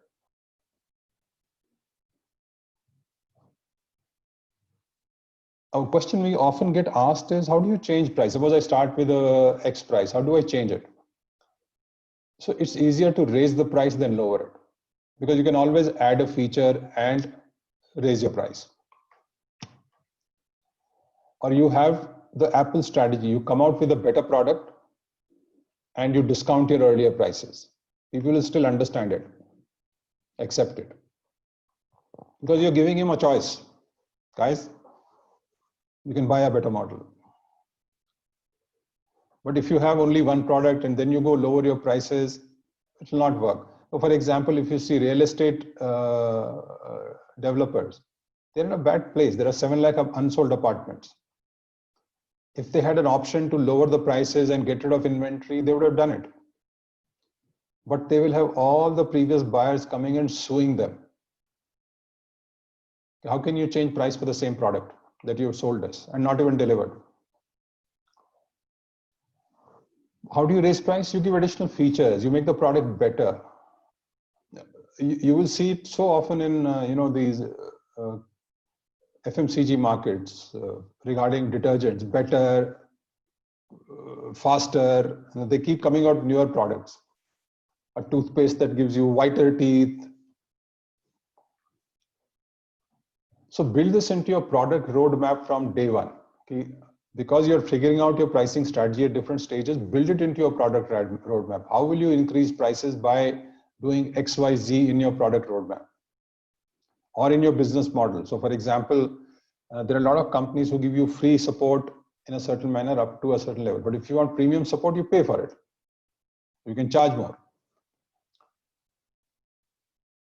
A question we often get asked is, how do you change price? Suppose I start with a X price, how do I change it? So it's easier to raise the price than lower it, because you can always add a feature and raise your price. Or you have the Apple strategy. You come out with a better product and you discount your earlier prices. People will still understand it, accept it, because you're giving him a choice. Guys, you can buy a better model. But if you have only one product and then you go lower your prices, it will not work. So for example, if you see real estate developers, they're in a bad place. There are 7 lakh of unsold apartments. If they had an option to lower the prices and get rid of inventory, they would have done it. But they will have all the previous buyers coming and suing them. How can you change price for the same product that you have sold us and not even delivered? How do you raise price? You give additional features. You make the product better. You will see it so often in these FMCG markets regarding detergents, better, faster. They keep coming out newer products. A toothpaste that gives you whiter teeth. So build this into your product roadmap from day one. Okay? Because you're figuring out your pricing strategy at different stages, build it into your product roadmap. How will you increase prices by doing X, Y, Z in your product roadmap or in your business model? So for example, there are a lot of companies who give you free support in a certain manner up to a certain level. But if you want premium support, you pay for it. You can charge more.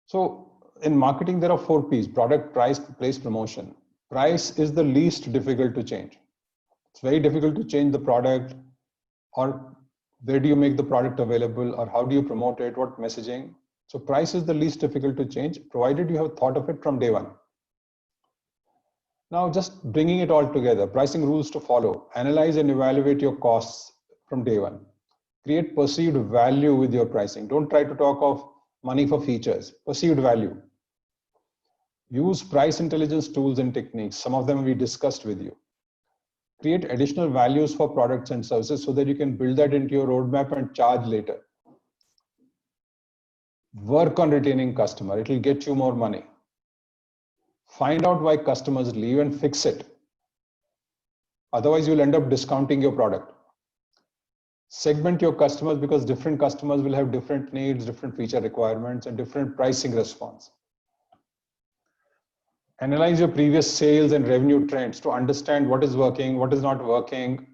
So in marketing, there are 4 P's: product, price, place, promotion. Price is the least difficult to change. It's very difficult to change the product, or where do you make the product available, or how do you promote it, what messaging. So price is the least difficult to change, provided you have thought of it from day one. Now just bringing it all together, pricing rules to follow, analyze and evaluate your costs from day one. Create perceived value with your pricing. Don't try to talk of money for features, perceived value. Use price intelligence tools and techniques. Some of them we discussed with you. Create additional values for products and services so that you can build that into your roadmap and charge later. Work on retaining customer. It will get you more money. Find out why customers leave and fix it. Otherwise, you'll end up discounting your product. Segment your customers, because different customers will have different needs, different feature requirements, and different pricing response. Analyze your previous sales and revenue trends to understand what is working, what is not working.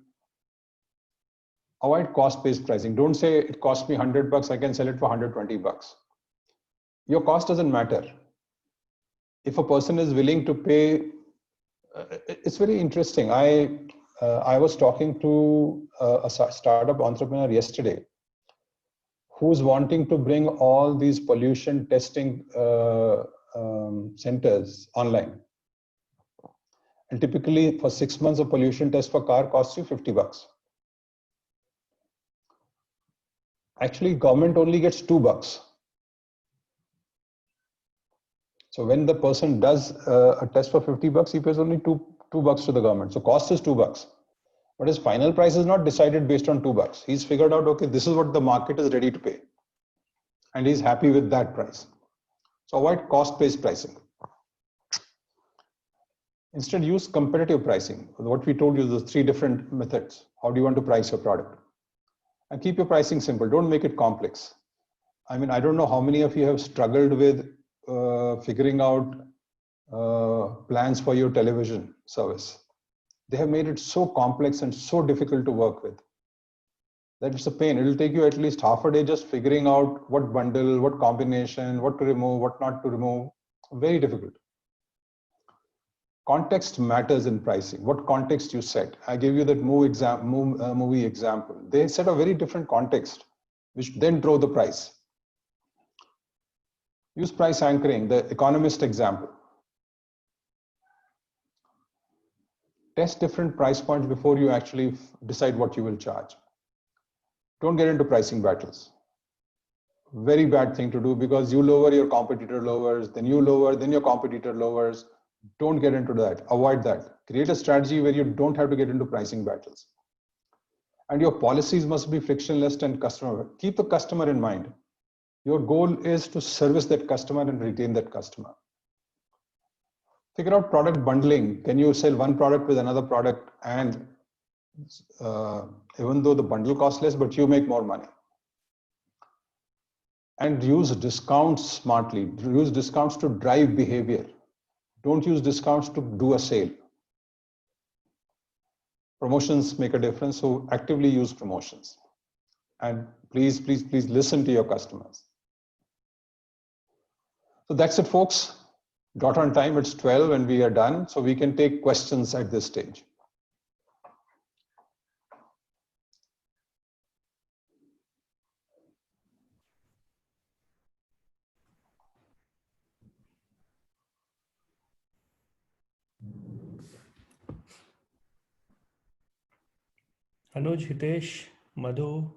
Avoid cost-based pricing. Don't say it cost me $100, I can sell it for $120. Your cost doesn't matter. If a person is willing to pay, it's very interesting. I was talking to a startup entrepreneur yesterday who's wanting to bring all these pollution testing centers online. And typically for 6 months of pollution test for car costs you $50. Actually, government only gets $2. So when the person does a test for $50, he pays only $2 to the government. So cost is $2. But his final price is not decided based on $2. He's figured out, okay, this is what the market is ready to pay. And he's happy with that price. So avoid cost-based pricing. Instead, use competitive pricing. What we told you, the 3 different methods. How do you want to price your product? And keep your pricing simple. Don't make it complex. I mean, I don't know how many of you have struggled with figuring out plans for your television service. They have made it so complex and so difficult to work with that it's a pain. It'll take you at least half a day just figuring out what bundle, what combination, what to remove, what not to remove. Very difficult. Context matters in pricing. What context you set. I gave you that movie example. They set a very different context, which then drove the price. Use price anchoring, the Economist example. Test different price points before you actually decide what you will charge. Don't get into pricing battles. Very bad thing to do, because you lower, your competitor lowers, then you lower, then your competitor lowers. Don't get into that. Avoid that. Create a strategy where you don't have to get into pricing battles. And your policies must be frictionless and customer. Keep the customer in mind. Your goal is to service that customer and retain that customer. Figure out product bundling. Can you sell one product with another product, and even though the bundle costs less, but you make more money? And use discounts smartly. Use discounts to drive behavior. Don't use discounts to do a sale. Promotions make a difference, so actively use promotions. And please, please, please listen to your customers. So that's it, folks. Dot on time, it's 12 and we are done. So we can take questions at this stage. Anuj, Hitesh, Madhu,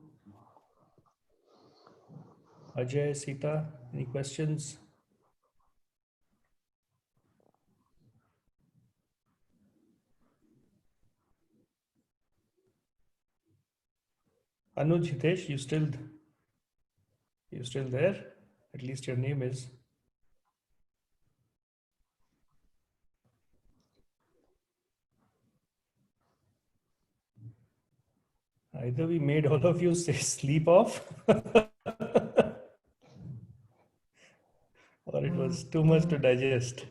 Ajay, Sita, any questions? Anuj, Hitesh, you still there? At least your name is. Either we made all of you say sleep off, or it was too much to digest.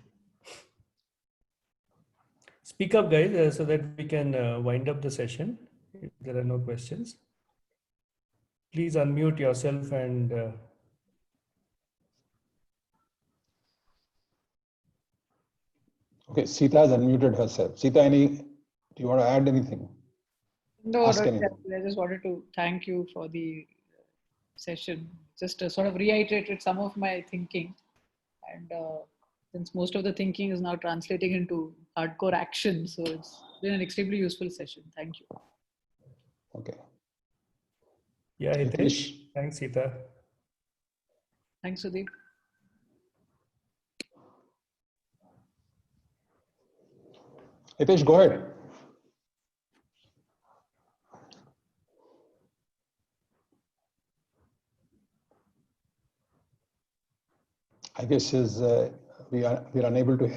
Speak up, guys, so that we can wind up the session. If there are no questions, please unmute yourself and Okay, Sita has unmuted herself. Sita, do you want to add anything? No, Ask no, anything. I just wanted to thank you for the session. Just sort of reiterated some of my thinking. And since most of the thinking is now translating into hardcore action, so it's been an extremely useful session. Thank you. Okay. yeah, Hitesh. Thanks, Sita. Thanks, Sudeep. Hitesh, go ahead. I guess we are unable to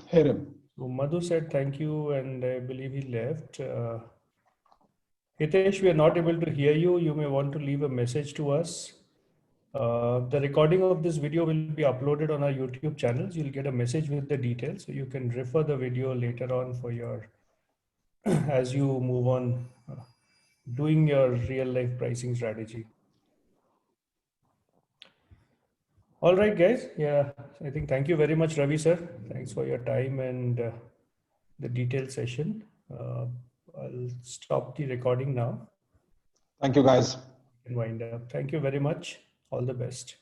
hear him. So Madhu said thank you, and I believe he left. Hitesh, we are not able to hear you. You may want to leave a message to us. The recording of this video will be uploaded on our YouTube channels. You'll get a message with the details, so you can refer the video later on for your as you move on doing your real life pricing strategy. All right, guys. Yeah, I think thank you very much, Ravi sir. Thanks for your time and the detailed session. I'll stop the recording now. Thank you, guys. And wind up. Thank you very much. All the best.